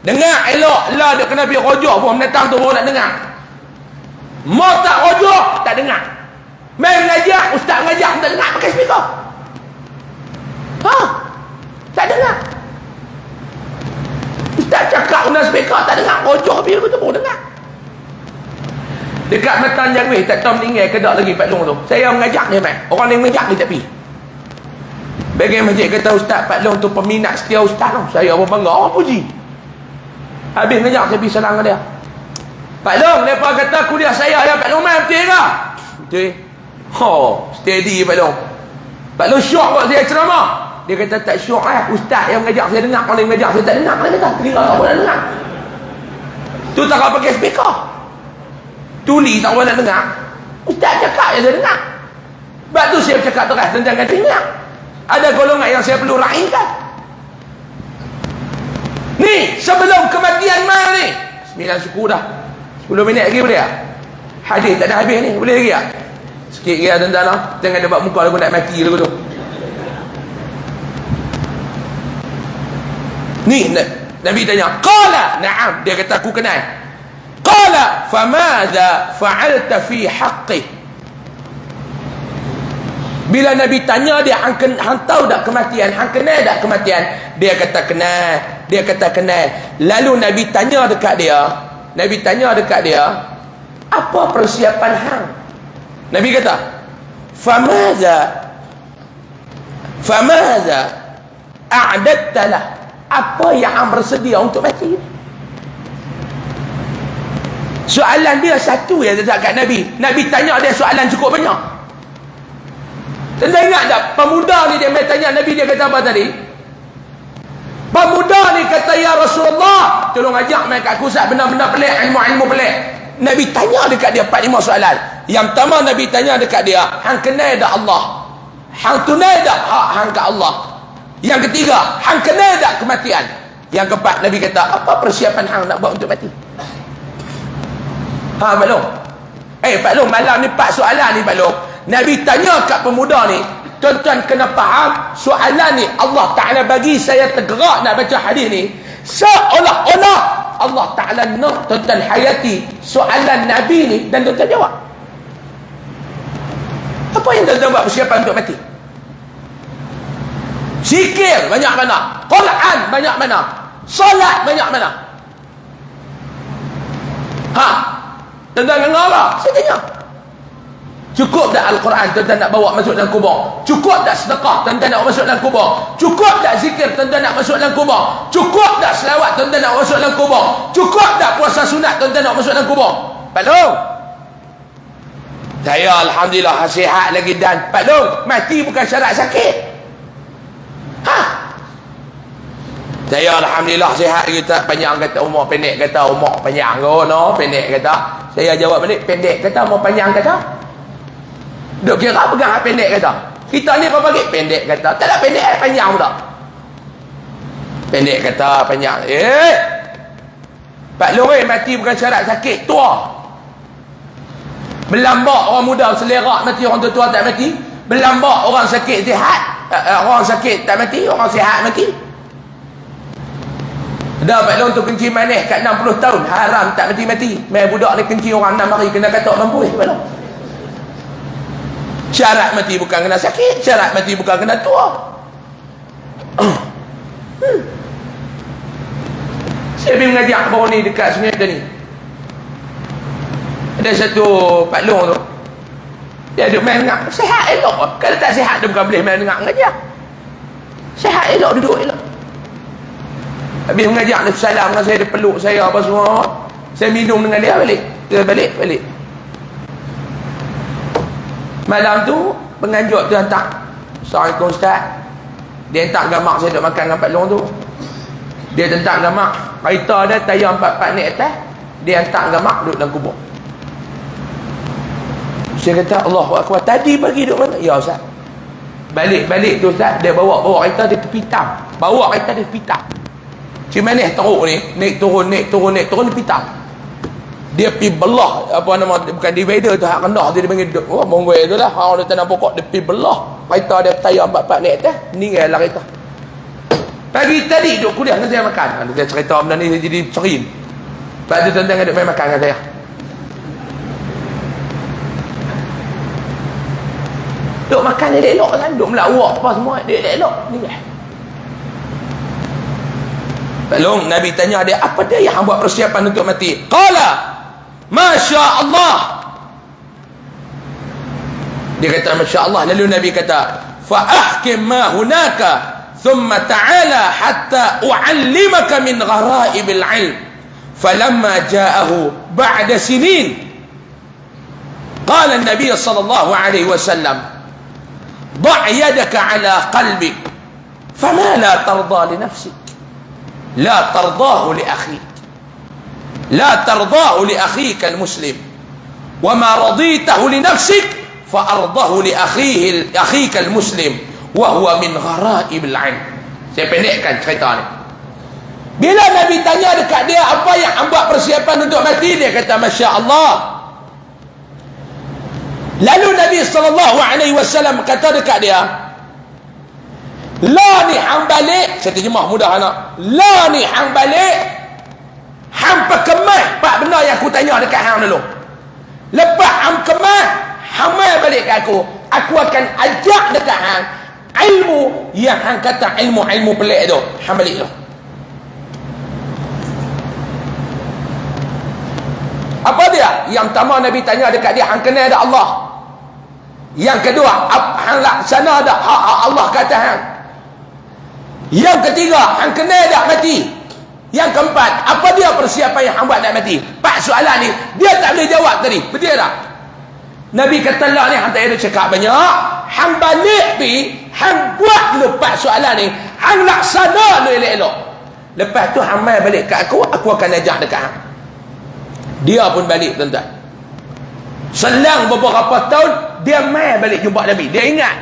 dengar elok lah, dia kena pergi rojok pun mendatang tu baru nak dengar. Mau tak rojok tak dengar, main mengajar ustaz mengajar tak dengar pakai speaker. Tak dengar. Ustaz cakap guna speaker tak dengar, rojok habis tu baru dengar. Dekat Matan Jangwih tak tahu meninggal ke tak lagi Pak Long tu. Saya mengajak dia mai. Orang yang mengajak dia tak pergi. Bagian masjid kata Ustaz Pak Long tu peminat setia Ustaz tu. Saya pun bangga, orang puji. Habis mengajak saya pergi salam dengan dia. Pak Long, mereka kata kuliah saya ya Pak Long mai betul ke? Betul. Steady Pak Long. Pak Long syok buat saya ceramah. Dia kata tak syok Ustaz yang mengajak saya dengar, orang yang mengajak saya tak dengar. Dia kata telinga tak boleh dengar. Tu tak kau pakai speaker. Tuli tak orang nak dengar. Ustaz cakap je saya dengar. Sebab tu saya cakap terang tentang telinga. Ada golongan yang saya perlu raihkan. Ni sebelum kematian mai ni 9 suku dah, 10 minit lagi boleh tak? Hadis tak ada habis ni, boleh lagi tak? Sikit lagi lah tuan-tuan lah. Jangan dia buat muka lagu nak mati lagu tu. Ni Nabi tanya, qala na'am, dia kata aku kenal. Qala famadha fa'alta fi haqqi. Bila Nabi tanya dia, hang tahu tak kematian, hang kenal tak kematian? Dia kata kenal. Dia kata kenal. Lalu Nabi tanya dekat dia, apa persiapan hang? Nabi kata famadha a'dadta lah, apa yang hang bersedia untuk mati? Soalan dia satu ya dekat Nabi. Nabi tanya dia soalan cukup banyak. Tentang ingat tak pemuda ni dia tanya Nabi, dia kata apa tadi? Pemuda ni kata ya Rasulullah, tolong ajak mai kat aku sat benda-benda pelik, ilmu-ilmu pelik. Nabi tanya dekat dia 4-5 soalan. Yang pertama Nabi tanya dekat dia, hang kenal tak Allah? Hang tunai tak hak hang kat Allah? Yang ketiga, hang kenal tak kematian? Yang keempat Nabi kata, apa persiapan hang nak buat untuk mati? Pak Long. Pak Long, malam ni 4 soalan ni Pak Long. Nabi tanya kat pemuda ni, tuan-tuan kena faham soalan ni Allah Ta'ala bagi saya tergerak nak baca hadis ni seolah-olah Allah Ta'ala nak tuan-tuan hayati soalan Nabi ni dan tuan-tuan jawab. Apa yang tuan-tuan buat persiapan untuk mati? Zikir banyak mana? Quran banyak mana? Solat banyak mana? Tuan-tuan dengar apa? Saya tanya. Cukup tak Al-Quran tuan-tuan nak bawa masuk dalam kubur? Cukup tak sedekah tuan-tuan nak masuk dalam kubur? Cukup tak zikir tuan-tuan nak masuk dalam kubur? Cukup tak selawat tuan-tuan nak masuk dalam kubur? Cukup tak puasa sunat tuan-tuan nak masuk dalam kubur? Pak Long, saya Alhamdulillah sihat lagi. Dan Pak Long, mati bukan syarat sakit. Saya Alhamdulillah sihat lagi. Tak panjang kata umur, pendek kata umur panjang. No, pendek kata. Saya jawab balik, pendek kata umur panjang kata. Duk kira pegang pendek kata. Kita ni apa bagi? Pendek kata. Tak ada pendek panjang pun tak. Pendek kata panjang. Pak Long mati bukan syarat sakit, tua. Belambak orang muda selerak mati, orang tua tak mati. Belambak orang sakit sihat. Orang sakit tak mati, orang sihat mati. Dah Pak Long tu kencing manis kat 60 tahun, haram tak mati-mati. Mai budak ni kencing orang 6 hari kena katok mampus Pak Long. Syarat mati bukan kena sakit, syarat mati bukan kena tua. Saya pergi mengajak baru ni dekat Sungai Tani. Ada satu Pak Long tu, dia duduk main dengar. Sihat elok. Kalau tak sihat dia bukan boleh main dengar mengajar. Sihat elok, duduk elok. Habis mengajak dia salam dengan saya, dia peluk saya apa semua. Saya minum dengan dia balik. Dia balik. Malam tu penganjur tu hantar, Assalamualaikum Ustaz. Dia hantar gambar saya duduk makan dengan Pak Long tu. Dia hantar gambar kereta dia tayar 4 naik atas. Dia hantar gambar duduk dalam kubur. Saya kata Allahu Akbar, tadi pagi duduk mana? Ya Ustaz. Balik tu Ustaz, dia bawa kereta dia tepi hitam. Bawa kereta dia tepi hitam. Cik Manis teruk ni, naik turun dia tepi hitam. Dia pergi belah apa nama, bukan divider tu, hak rendah tu dia panggil mongway tu lah. Hang dia tanam pokok, dia pergi belah kereta dia tayar 4 naik atas, meninggal lah kereta. Pagi tadi duduk kuliah dengan saya makan. Dia cerita benda ni saya jadi cerin. Lepas tu tuan-tuan duduk main makan dengan saya. Duduk makan elok-elok kan, duduk melawak apa semua, dia elok ni kan. Lalu Nabi tanya dia, apa dia yang buat persiapan untuk mati? Qala Masya Allah. Dia kata Masya Allah. Lalu Nabi kata, fa'ahkim ma hunaka thumma ta'ala hatta u'allimaka min ghara'ibil ilm. Falamma ja'ahu ba'da sinin qala an-nabi sallallahu alaihi wasallam ضع يدك على قلبك فما لا ترضى لنفسك لا ترضاه لأخيك لا ترضاه لأخيك المسلم وما رضيته لنفسك فأرضه لأخيك المسلم وهو من غرائب العلم. Saya pendekkan cerita ni. Bila Nabi tanya dekat dia apa yang buat persiapan untuk mati, dia kata Masya Allah. Lalu Nabi SAW kata dekat dia, la ni hang balik, saya terjemah mudah anak, la ni hang balik, hang perkemah pak benda yang aku tanya dekat hang dulu. Lepas hang kemah, hang mai balik ke aku akan ajak dekat hang ilmu yang hang kata ilmu pelik tu, hang balik tu. Apa dia? Yang pertama Nabi tanya dekat dia, hang kenal ada Allah? Yang kedua, hang laksana ada hak Allah kata hang? Yang ketiga, hang kenal tak mati? Yang keempat, apa dia persiapan yang hang buat nak mati? 4 soalan ni dia tak boleh jawab tadi. Betul tak? Nabi kata lah ni hang tak ada cakap banyak, hang balik pi, hang buat dulu 4 soalan ni, hang laksana dulu elok-elok. Lepas tu hang mai balik kat aku akan ajak dekat hang. Dia pun balik tuan-tuan. Selang beberapa tahun dia mai balik jumpa Nabi. Dia ingat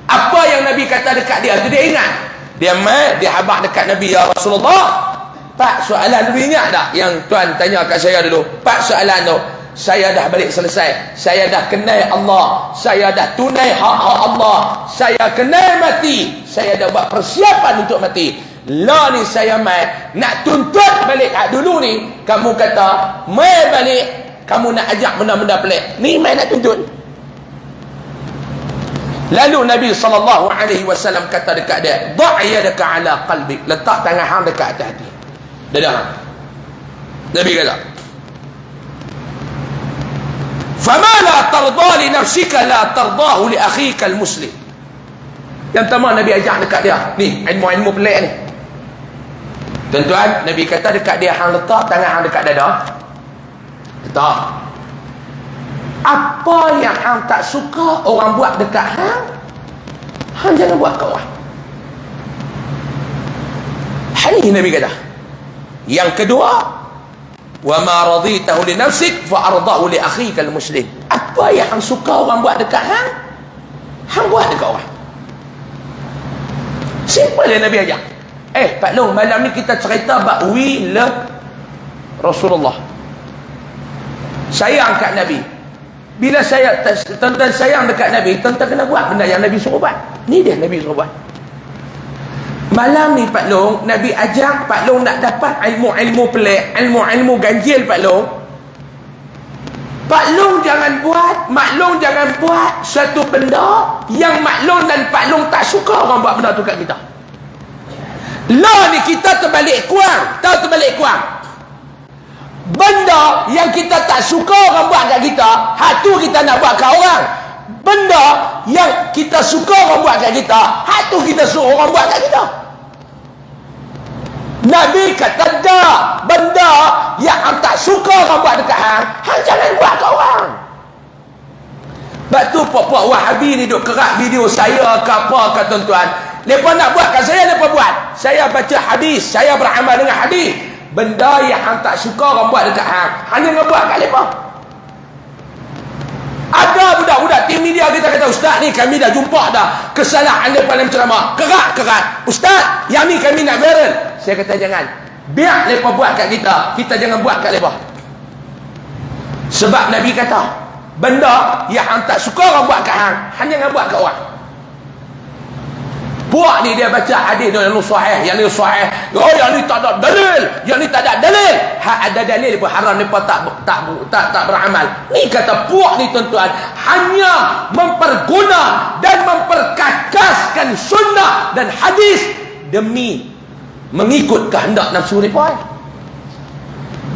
apa yang Nabi kata dekat dia tu, dia ingat. Dia mai, dia habaq dekat Nabi, ya Rasulullah, 4 soalan dulu ingat tak yang tuan tanya kat saya dulu? 4 soalan tu saya dah balik selesai. Saya dah kenal Allah, saya dah tunai hak-hak Allah, saya kenal mati, saya dah buat persiapan untuk mati. Lah ni saya mai nak tuntut balik hak dulu ni, kamu kata mai balik, kamu nak ajak benda-benda pelik ni, mai nak tuntut. Lalu Nabi SAW kata dekat dia, da' yadaka ala qalbik, letak tangan hang dekat atas hati, dada hang. Nabi kata, fama la tarda li nafsika la tardahu li akhika al-muslim. Yang pertama Nabi ajak dekat dia ni, ilmu-ilmu pelik ni. Tuan-tuan, Nabi kata dekat dia, hang letak tangan hang dekat dada, letak. Apa yang hang tak suka orang buat dekat hang, hang jangan buat kat orang. Ini Nabi kata. Yang kedua, wa ma raditahu li nafsik fa ardahu li akhika al-muslim. Apa yang hang suka orang buat dekat hang, hang buat dekat orang. Simple je Nabi ajak. Pak Long, malam ni kita cerita bab we love Rasulullah, sayang kat Nabi. Bila saya tuan-tuan sayang dekat Nabi, tuan-tuan kena buat benda yang Nabi suruh buat. Ni dia Nabi suruh buat. Malam ni Pak Long, Nabi ajak Pak Long nak dapat ilmu-ilmu pelik, ilmu-ilmu ganjil Pak Long. Pak Long jangan buat, Mak Long jangan buat satu benda yang Mak Long dan Pak Long tak suka orang buat benda tu kat kita. Lah ni kita terbalik kurang. Tahu terbalik kurang? Benda yang kita tak suka orang buat kat kita, hak tu kita nak buat kat orang. Benda yang kita suka orang buat kat kita, hak tu kita suruh orang buat kat kita. Nabi kata dah, benda yang hang tak suka orang buat dekat hang, hang jangan buat kat orang. Sebab tu puak-puak Wahabi ni duk kerak video saya ke apa ke tuan-tuan. Mereka nak buat kat saya, mereka buat. Saya baca hadis, saya beramal dengan hadis. Benda yang hang tak suka orang buat dekat hang, hang jangan buat kat mereka. Ada budak-budak tim media kita kata, ustaz ni kami dah jumpa dah kesalahan mereka dalam ceramah. Kerat. Ustaz, yang ni kami nak viral. Saya kata jangan. Biar mereka buat kat kita, kita jangan buat kat mereka. Sebab Nabi kata, benda yang hang tak suka orang buat kat hang jangan buat kat orang. Puak ni dia baca hadis yang sahih, yang ni sahih. Oh, yang ni tak ada dalil, yang ni tak ada dalil. Hak ada dalil pun haram, depa tak beramal. Ni kata puak ni tuan-tuan, hanya memperguna dan memperkakaskan sunnah dan hadis demi mengikut kehendak nafsu depa.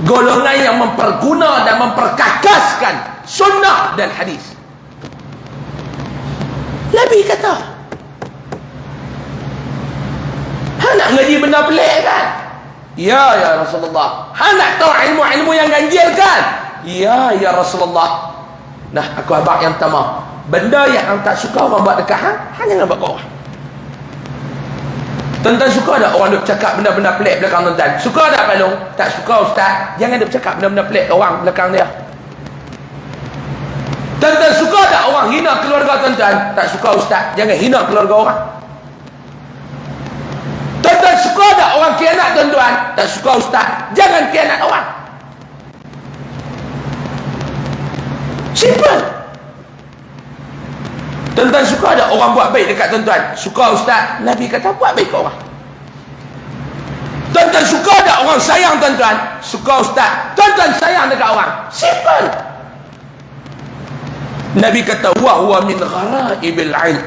Golongan yang memperguna dan memperkakaskan sunnah dan hadis. Nabi kata, hang nak ngaji benda pelik kan? Ya Rasulullah. Hang nak tahu ilmu-ilmu yang ganjil kan? Ya Rasulullah. Nah, aku abang yang pertama, benda yang hang tak suka orang buat dekat hang jangan buat kat orang. Tuan-tuan suka tak orang duk cakap benda-benda pelik belakang tuan-tuan? Suka tak Palung? Tak suka ustaz. Jangan duk cakap benda-benda pelik orang belakang dia. Tuan-tuan suka tak orang hina keluarga tuan-tuan? Tak suka ustaz. Jangan hina keluarga orang. Tuan-tuan suka tak orang khianat tuan-tuan? Tak suka ustaz. Jangan khianat orang. Simple. Tuan-tuan suka tak orang buat baik dekat tuan-tuan? Suka ustaz. Nabi kata buat baik kat orang. Tuan-tuan suka tak orang sayang tuan-tuan? Suka ustaz. Tuan-tuan sayang dekat orang. Simple. Nabi kata wa huwa min ghara'ibil 'ilm.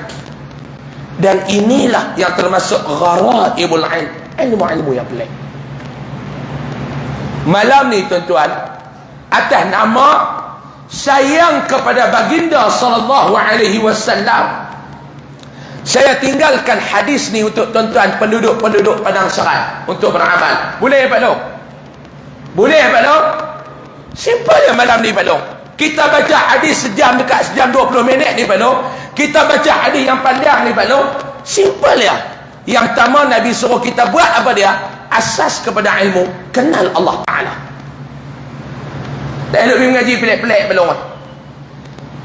Dan inilah yang termasuk gharaibul 'ilm, ilmu-ilmu yang pelik. Malam ni tuan-tuan, atas nama sayang kepada baginda sallallahu alaihi wasallam, saya tinggalkan hadis ni untuk tuan-tuan penduduk-penduduk Padang Serai untuk beramal. Boleh Pak Long? Boleh Pak Long? Simple ya malam ni Pak Long. Kita baca hadis sejam dekat sejam 20 minit ni Pak Long. Kita baca hadis yang panjang ni Pak Long. Simple ya. Yang pertama Nabi suruh kita buat apa dia? Asas kepada ilmu, kenal Allah Ta'ala. Tak elok pergi mengaji pelik-pelik Pak Long.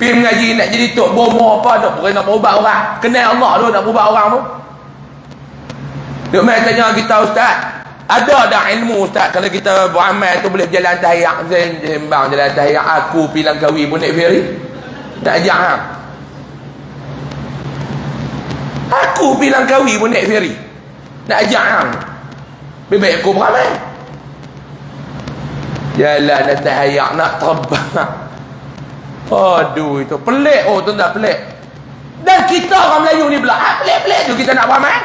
Pergi mengaji nak jadi tok bomo apa, nak berubah orang. Kenal Allah tu nak berubah orang tu. Duk mai tanya kita ustaz, ada dah ilmu ustaz kalau kita beramal tu boleh berjalan tahiyat, sembang jalan tahiyat, aku pi Langkawi pun naik ferry. Tak ajak hang. Aku pi Langkawi pun naik ferry. Nak ajak hang. Baik aku beramal. Jalan nak tahiyat, nak terbang. Aduh, itu pelik. Oh tuan-tuan, pelik. Dan kita orang Melayu ni pula, pelik-pelik tu kita nak beramal.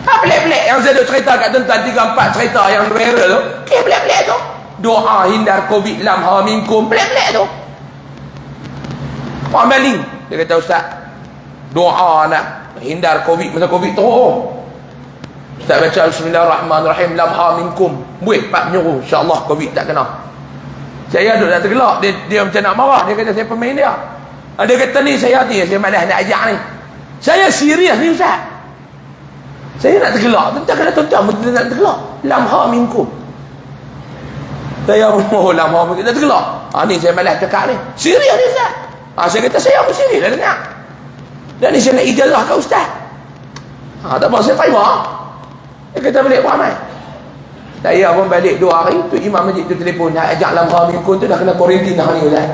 Pelik-pelik yang saya duk cerita kat tuan-tuan 3-4 cerita yang viral tu. Pelik-pelik tu. Doa hindar Covid lam ha minkum, pelik-pelik tu. Orang maling dia kata ustaz, doa nak hindar Covid masa Covid tu. Ustaz baca bismillahirrahmanirrahim lam ha minkum. Buih pak menyuruh insya-Allah Covid tak kena. Saya duduk nak tergelak, dia macam nak marah, dia kata saya pemain dia. Dia kata ni saya malas nak ajak ni. Saya serius ni ustaz. Saya nak tergelak. Tentang kata tuan-tuan nak tergelak. Lam ha minkum. Saya pun lam ha minkum. Tak tergelak. Ni saya malas cakap ni. Serius ni ustaz. Saya kata saya pun serius lah dengar. Dan ni saya nak ijazah kat ustaz. Tak apa, saya terima. Dia kata balik ramai. Saya pun balik 2 hari tu imam masjid tu telefon, nak ajak lam ha minkum tu dah kena kuarantin hari ni ustaz.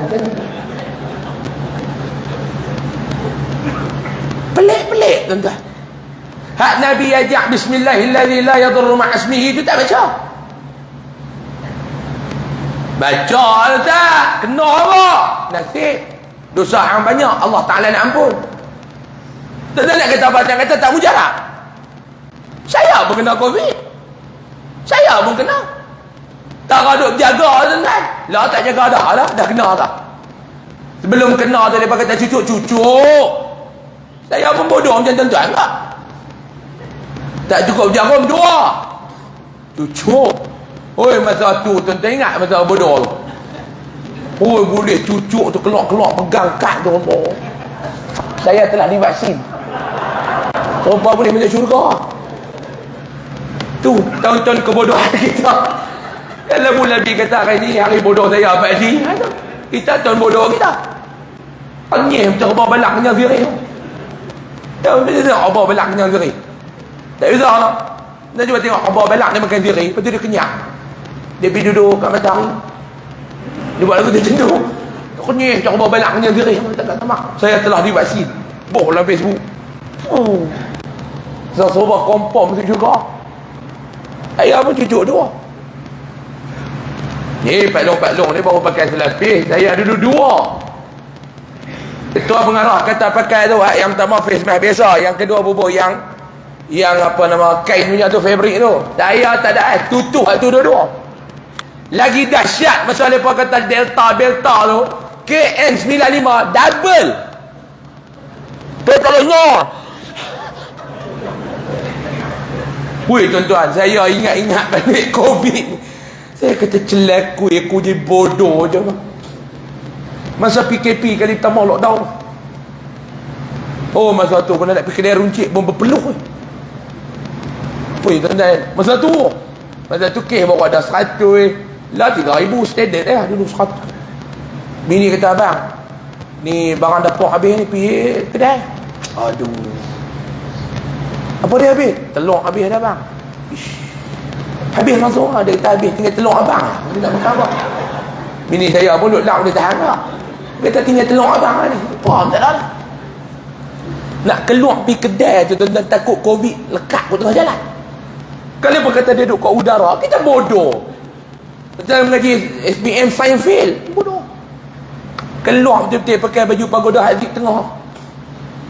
Pelik-pelik tuan-tuan. Hak Nabi ajak bismillahilladzi la yadurru ma'asmihi itu tak baca. Baca tak? Kena apa? Nasib. Dosa hang banyak, Allah Ta'ala nak ampun. Tak nak kata apa, tak kata tak mujarab. Saya pun kena Covid. Saya pun kena. Tak ada jaga tuan-tuan. Lah tak jaga dah lah, dah kena tak? Sebelum kena tu dia kata cucuk-cucuk. Saya pun bodoh macam tuan-tuan tak? Tak cukup jarum dua. Cucuk. Oi, masa tu tuan-tuan ingat masa bodoh tu. Oi, boleh cucuk tu keluar-keluar pegang kad tu Allah. Saya telah divaksin. Rupa boleh masuk syurga. Tu tahun-tahun kebodohan kita. Kalau mula Nabi kata hari ni hari bodoh saya Pak Haji. Kita tahun bodoh kita. Angin macam apa balak kenyang zirih. Dah bila apa balak kenyang zirih. Tak usah lah. Dia cuba tengok apa balak dia makan zirih, lepas tu dia kenyang. Dia pergi duduk kat matahari. Dia buat lagu dia macam tu. Kenyang macam apa balak kenyang zirih. Tak tamak. Saya telah divaksin. Boh dalam Facebook. Oh. Sebab kompom masuk juga. Ayah pun cucuk dua. Ni Pak Long ni baru pakai selapis. Saya ada dua. Ketua pengarah kata pakai tu yang pertama face mask biasa, yang kedua bubur yang apa nama kain punya tu, fabric tu. Saya tak ada tutup tu dua-dua. Lagi dahsyat masa lepas kata Delta tu KN95 double. Betulnya. Woi tuan-tuan, saya ingat balik COVID. Saya kata celaku aku je bodoh je. Masa PKP kali pertama lockdown. Oh masa tu kena nak pergi kedai runcit pun berpeluh. Woi tuan-tuan, masa tu kes baru ada 100 lah 3,000 standard dulu 100. Bini kata abang, ni barang dapur habis ni pergi kedai. Aduh. Apa dia habis? Telur habis dah bang. Ish. Habis langsung lah. Dia kata habis. Tinggal telur abang lah. Dia nak makan abang. Bini saya pun duduk lah. Dia tahan lah. Dia kata tinggal telur abang lah ni. Faham tak lah. Nak keluar pergi kedai tu tuan-tuan, takut COVID lekat kat tengah jalan. Kalau pun kata dia duduk kat udara, kita bodoh. Kita mengaji SPM Science Fail. Bodoh. Keluar betul-betul pakai baju pagoda haji tengah.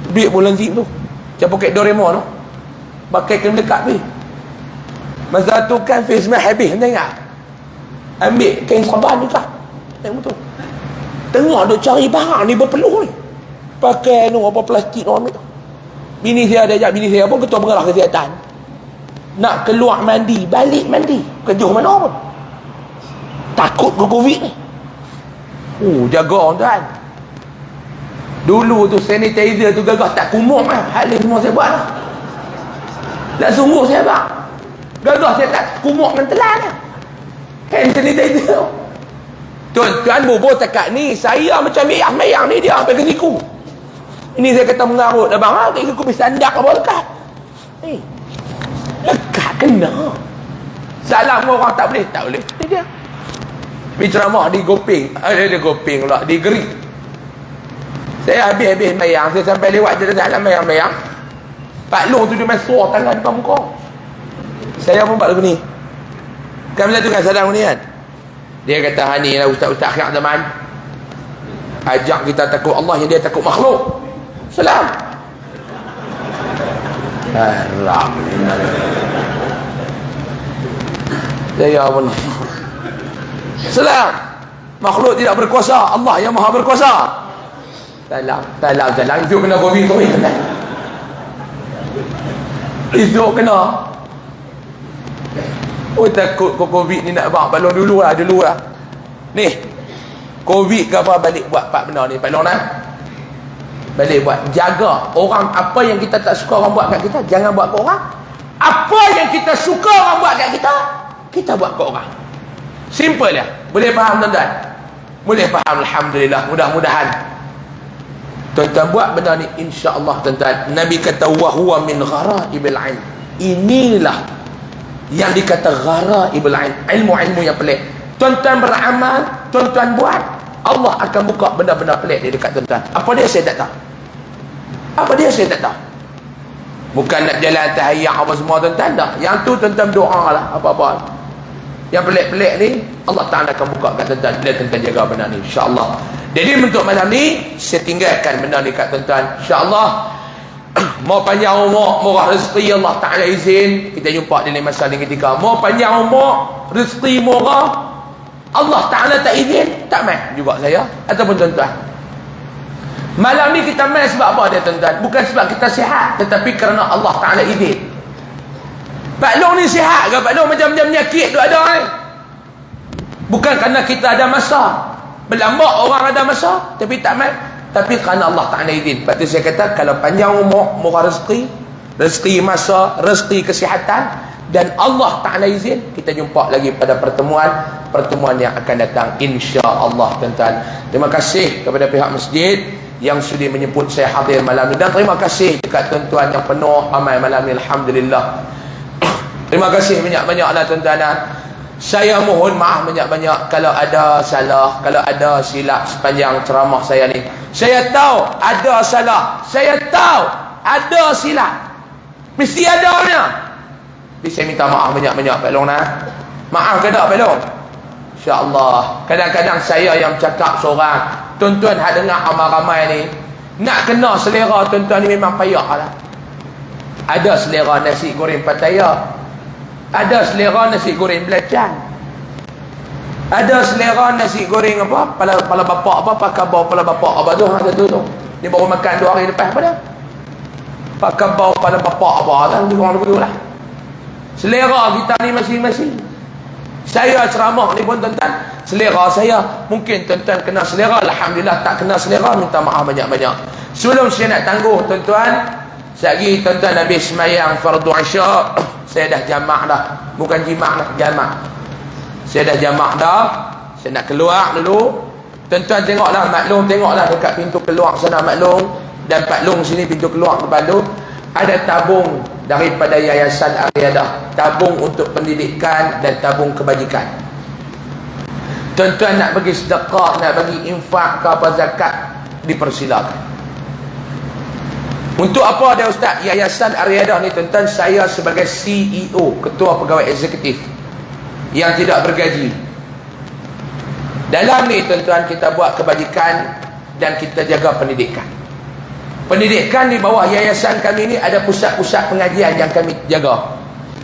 Duit bulan zip tu. Macam poket Doraemon tu. Pakai kena dekat ni. Masa tu kan face mask habis. Anda ingat? Ambil kain saban ni kan. Tengok tu. Tengah duk cari barang ni berpeluh ni. Pakai apa plastik orang tu. Bini saya ada ajak bini saya pun ketua pengarah kesihatan. Nak keluar mandi, balik mandi. Kejuh mana pun. Takut ke COVID ni. Jaga orang tuan. Dulu tu sanitizer tu gagah tak kumuk lah. Hal ni semua saya buat lah. Tak sungguh saya bang. Gagah saya tak kumuk dengan telan lah. Hand sanitizer tu. Tuan-tuan bubur tekat ni. Saya macam mayang ni dia sampai ke siku. Ini saya kata mengarut dah bang. Ke siku pergi sandak apa lekat. Lekat kena. Salam orang tak boleh. Tak boleh. Dia. Pergi ceramah di Goping. Ada Goping pula. Di Gerik. Saya habis-habis mayang. Saya sampai lewat je salam mayang-mayang. Pak Long tu dia main suar tangan depan muka. Saya pun buat lagu ni. Kan macam tu kan salam ni kan. Dia kata hani lah ustaz-ustaz akhir zaman. Ajak kita takut Allah yang dia takut makhluk. Salam. Haram. Saya pun. Salam. Makhluk tidak berkuasa. Allah yang maha berkuasa. Salam. Itu kena COVID. Itu kena. Oh takut COVID ni nak buat balon dulu lah. Ni COVID ke apa balik buat Pak benda ni Pak Long lah. Balik buat. Jaga orang. Apa yang kita tak suka orang buat kat kita, jangan buat kat orang. Apa yang kita suka orang buat kat kita, kita buat kat orang. Simple ya. Boleh faham tuan-tuan? Boleh faham. Alhamdulillah. Mudah-mudahan tuan-tuan buat benda ni, insya-Allah tuan-tuan. Nabi kata wa min ghara'ibil ilm. Inilah yang dikata ghara'ibil ilm. Ilmu-ilmu yang pelik. Tuan-tuan beramal, tuan-tuan buat, Allah akan buka benda-benda pelik di dekat tuan-tuan. Apa dia saya tak tahu. Saya tak tahu. Bukan nak jalan tahiyat apa semua tuan-tuan dah. Yang tu tuan-tuan doa lah apa-apa. Yang pelik-pelik ni Allah Ta'ala akan buka kat tuan-tuan bila tuan-tuan jaga benda ni, insya-Allah. Jadi untuk malam ni saya tinggalkan benda ni kat tuan-tuan, insya-Allah. Mau panjang umur, murah rezeki, Allah Ta'ala izin kita jumpa di lain masa lain ketika. Mau panjang umur, rezeki murah, Allah Ta'ala tak izin, tak main juga saya ataupun tuan-tuan. Malam ni kita main sebab apa dia tuan-tuan? Bukan sebab kita sihat, tetapi kerana Allah Ta'ala izin. Pak Long ni sihat ke? Pak Long macam-macam penyakit tu ada bukan kerana kita ada masa. Berlambak orang ada masa tapi tak mai, tapi kerana Allah Ta'ala izin. Lepas tu saya kata, kalau panjang umur, murah rezeki, rezeki masa, rezeki kesihatan, dan Allah Ta'ala izin, kita jumpa lagi pada pertemuan yang akan datang, insya-Allah tuan-tuan. Terima kasih kepada pihak masjid yang sudi menyebut saya hadir malam ini, dan terima kasih dekat tuan-tuan yang penuh ramai malam ini, alhamdulillah. Terima kasih banyak-banyaklah tuan-tuan. Saya mohon maaf banyak-banyak kalau ada salah, kalau ada silap sepanjang ceramah saya ni. Saya tahu ada salah, saya tahu ada silap, mesti adanya. Tapi saya minta maaf banyak-banyak Pak Long nah. Maaf ke tak Pak Long? InsyaAllah. Kadang-kadang saya yang cakap seorang, tuan-tuan hak dengar ramai-ramai ni, nak kena selera tuan-tuan ni memang payah lah. Ada selera nasi goreng Pattaya, ada selera nasi goreng belacan, ada selera nasi goreng apa, pala bapak apa, pakai bau pala bapak apa tu, ada tu. Ni baru makan 2 hari lepas apa dah. Pakai bau pala bapak apa kan, dia orang begitu lah. Selera kita ni masing-masing. Saya ceramah ni pun tuan-tuan, selera saya, mungkin tuan-tuan kena selera, alhamdulillah. Tak kena selera, minta maaf banyak-banyak. Sebelum saya nak tangguh tuan-tuan, sekali tuan-tuan habis semayang fardu isya, saya dah jamak dah, bukan jimak dah, jamak. Saya dah jamak dah, saya nak keluar dulu. Tuan-tuan tengoklah, maklum tengoklah dekat pintu keluar sana maklum, dan Pak Long sini pintu keluar depan tu ada tabung daripada Yayasan Ariadah, tabung untuk pendidikan dan tabung kebajikan. Tuan-tuan nak bagi sedekah, nak bagi infak ke apa, zakat, dipersilakan. Untuk apa ada Ustaz? Yayasan Ariadah ni tuan-tuan, saya sebagai CEO, Ketua Pegawai Eksekutif yang tidak bergaji. Dalam ni tuan-tuan, kita buat kebajikan dan kita jaga pendidikan. Pendidikan di bawah yayasan kami ni ada pusat-pusat pengajian yang kami jaga.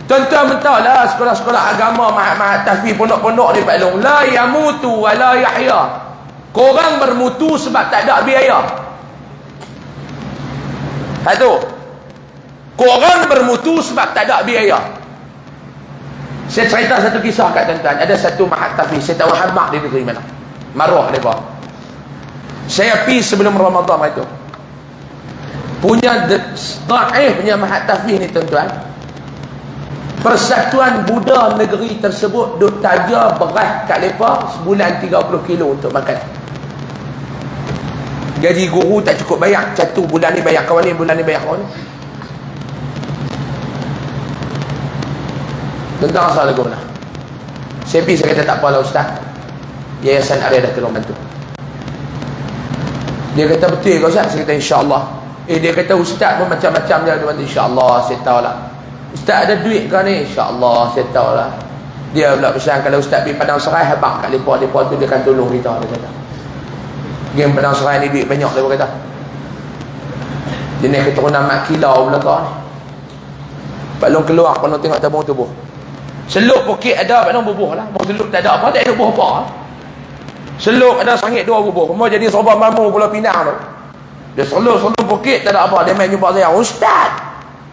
Tuan-tuan mentahlah sekolah-sekolah agama, mahat-mahat tahfiz, pondok-pondok ni Pak Long, la yamutu wa la yahya. Korang bermutu sebab tak ada biaya. Satu, korang bermutu sebab tak ada biaya. Saya cerita satu kisah kat tuan-tuan. Ada satu mahat tahfiz, saya tahu hamak dia negeri mana, Maruah dia. Saya pergi sebelum Ramadan itu, punya daif punya mahat tahfiz ni tuan-tuan, Persatuan Buddha negeri tersebut duk taja beras kat mereka sebulan 30 kilo untuk makan. Gaji guru tak cukup bayar, satu bulan ni bayar kawan ni, bulan ni bayar kawan ni. Tentang asal lagu mana? Saya pergi, saya kata tak apalah Ustaz, Yayasan Ariadah tolong bantu. Dia kata betul ke Ustaz? Saya kata insya-Allah. Dia kata Ustaz pun macam-macam dia bantu. InsyaAllah, saya tahu lah. Ustaz ada duit ke ni? InsyaAllah, saya tahu lah. Dia pula pesan, kalau Ustaz pergi Padang Serai, habak kat mereka tu, dia akan tolong kita. Dia kata game Padang Serai ni duit banyak, dia kata. Jenis keturunan mak kilau belakang ni. Pak Long keluar, Pak Long tengok tabung tubuh. Seluk pokit ada, Pak Long bubuh lah. Mau seluk tak ada apa, tak ada bubuh apa. Seluk ada sangit 2 bubuh. Mau jadi Sabah Mamu Pulau Pinang tu. Dia seluk pokit tak ada apa. Dia main jumpa saya, Ustaz.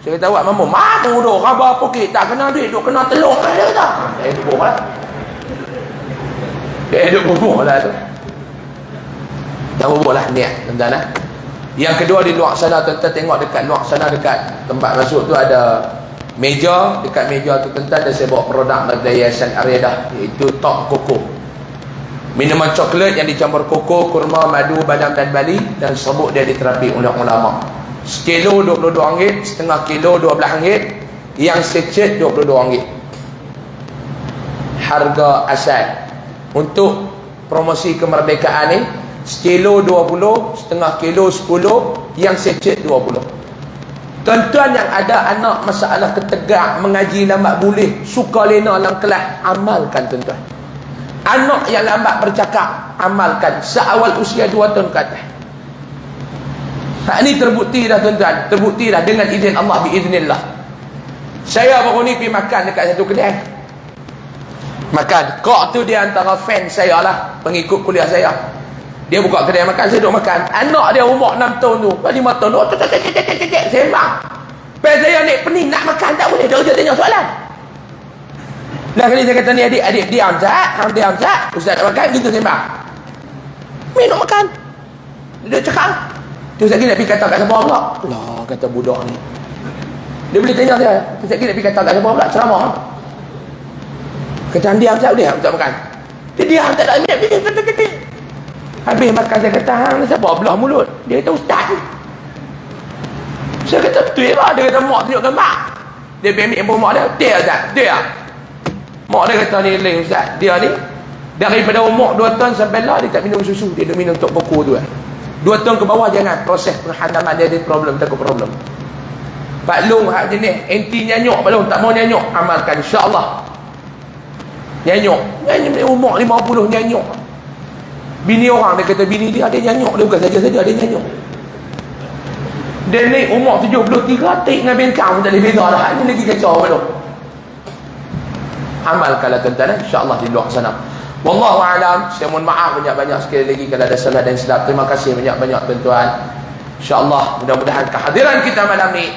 Saya kata, awak Mamu tu, khabar pokit tak kena duit, duk kena telur. Dia kata, bubuh lah. Dia bubuh lah tu. Dah bubuh lah niat, tuan-tuan lah. Yang kedua di luar sana, tuan-tuan tengok dekat luar sana, dekat tempat masuk tu ada meja. Dekat meja tu tuan-tuan ada saya bawa produk daripada Yayasan Ariadah, iaitu Tok Koko, minuman coklat yang dicampur koko, kurma, madu, badam dan bali, dan serbuk dia diterapi oleh ulama. Sekilo RM22, setengah kilo RM12, yang secet RM22. Harga asal untuk promosi kemerdekaan ni, sekilo 20, setengah kilo 10, yang secet 20. Tuan-tuan yang ada anak masalah ketegak, mengaji lambat boleh, suka lena dalam kelas, amalkan tuan-tuan. Anak yang lambat bercakap, amalkan seawal usia 2 tahun ke atas. Hak ni terbukti dah tuan-tuan, terbukti dah dengan izin Allah, biiznillah. Saya baru ni pergi makan dekat satu kedai. Makan, kok tu dia antara fan saya lah, pengikut kuliah saya. Dia buka kedai makan, saya duduk makan. Anak dia umur 6 tahun tu, 5 tahun tu, sembang. Sampai saya ni pening nak makan tak boleh, dia tanya soalan. Lah kali saya kata ni adik diam Zat, hang diam Zat. Ustaz nak makan kita sembang. Minum makan. Dia cakap. Terus lagi nak pergi kata kat siapa pula? Lah kata budak ni. Dia boleh tanya saya, terus lagi nak pergi kata kat siapa pula? Ceramah. Kata hang diam Zat, boleh tak makan? Dia diam tak nak minum, kata. Habis makan saya kata hang siapa belah mulut? Dia kata ustaz. Saya kata betul lah. Dia kata mak tunjuk gambar. Dia ambil handphone mak dia. Dia Ustaz, dia. Mak dia kata ni lain Ustaz. Dia ni daripada umur 2 tahun sampai lah dia tak minum susu. Dia minum tok buku tu 2 tahun ke bawah jangan. Proses penghadaman dia ada problem, takut problem. Pak Long hak jenis anti nyanyuk. Pak Long tak mau nyanyuk, amalkan insya-Allah. Nyanyuk umur 50 nyanyuk. Bini orang dia kata bini dia ada nyanyuk. Dia bukan saja-saja ada nyanyuk. Dia ni umur 73, tik dengan bengkang tak boleh beza dah. Ini lagi kacau belum. Amalkanlah tuan-tuan, insya-Allah di luar sana. Wallahu a'lam. Saya mohon maaf banyak-banyak sekali lagi kalau ada salah dan silap. Terima kasih banyak-banyak tuan-tuan. Insya-Allah mudah-mudahan kehadiran kita malam ni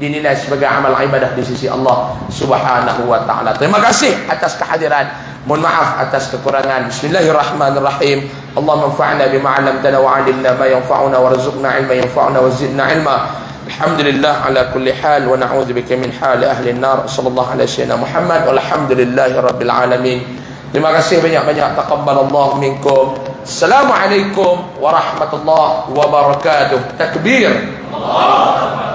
dinilai sebagai amal ibadah di sisi Allah Subhanahu wa taala. Terima kasih atas kehadiran. Mohon maaf atas kekurangan. Bismillahirrahmanirrahim. Allahumma anfa'na bima 'allamtana wa 'allimna ma yanfa'una warzuqna 'ilman yanfa'una wa zidna 'ilma. Alhamdulillah ala kulli hal wa na'udzubika min hali ahli an-nar. Sallallahu alaihi sayyidina Muhammad walhamdulillahi rabbil alamin. Terima kasih banyak-banyak. Taqabbalallahu minkum. Assalamualaikum warahmatullahi wabarakatuh. Takbir. Allah.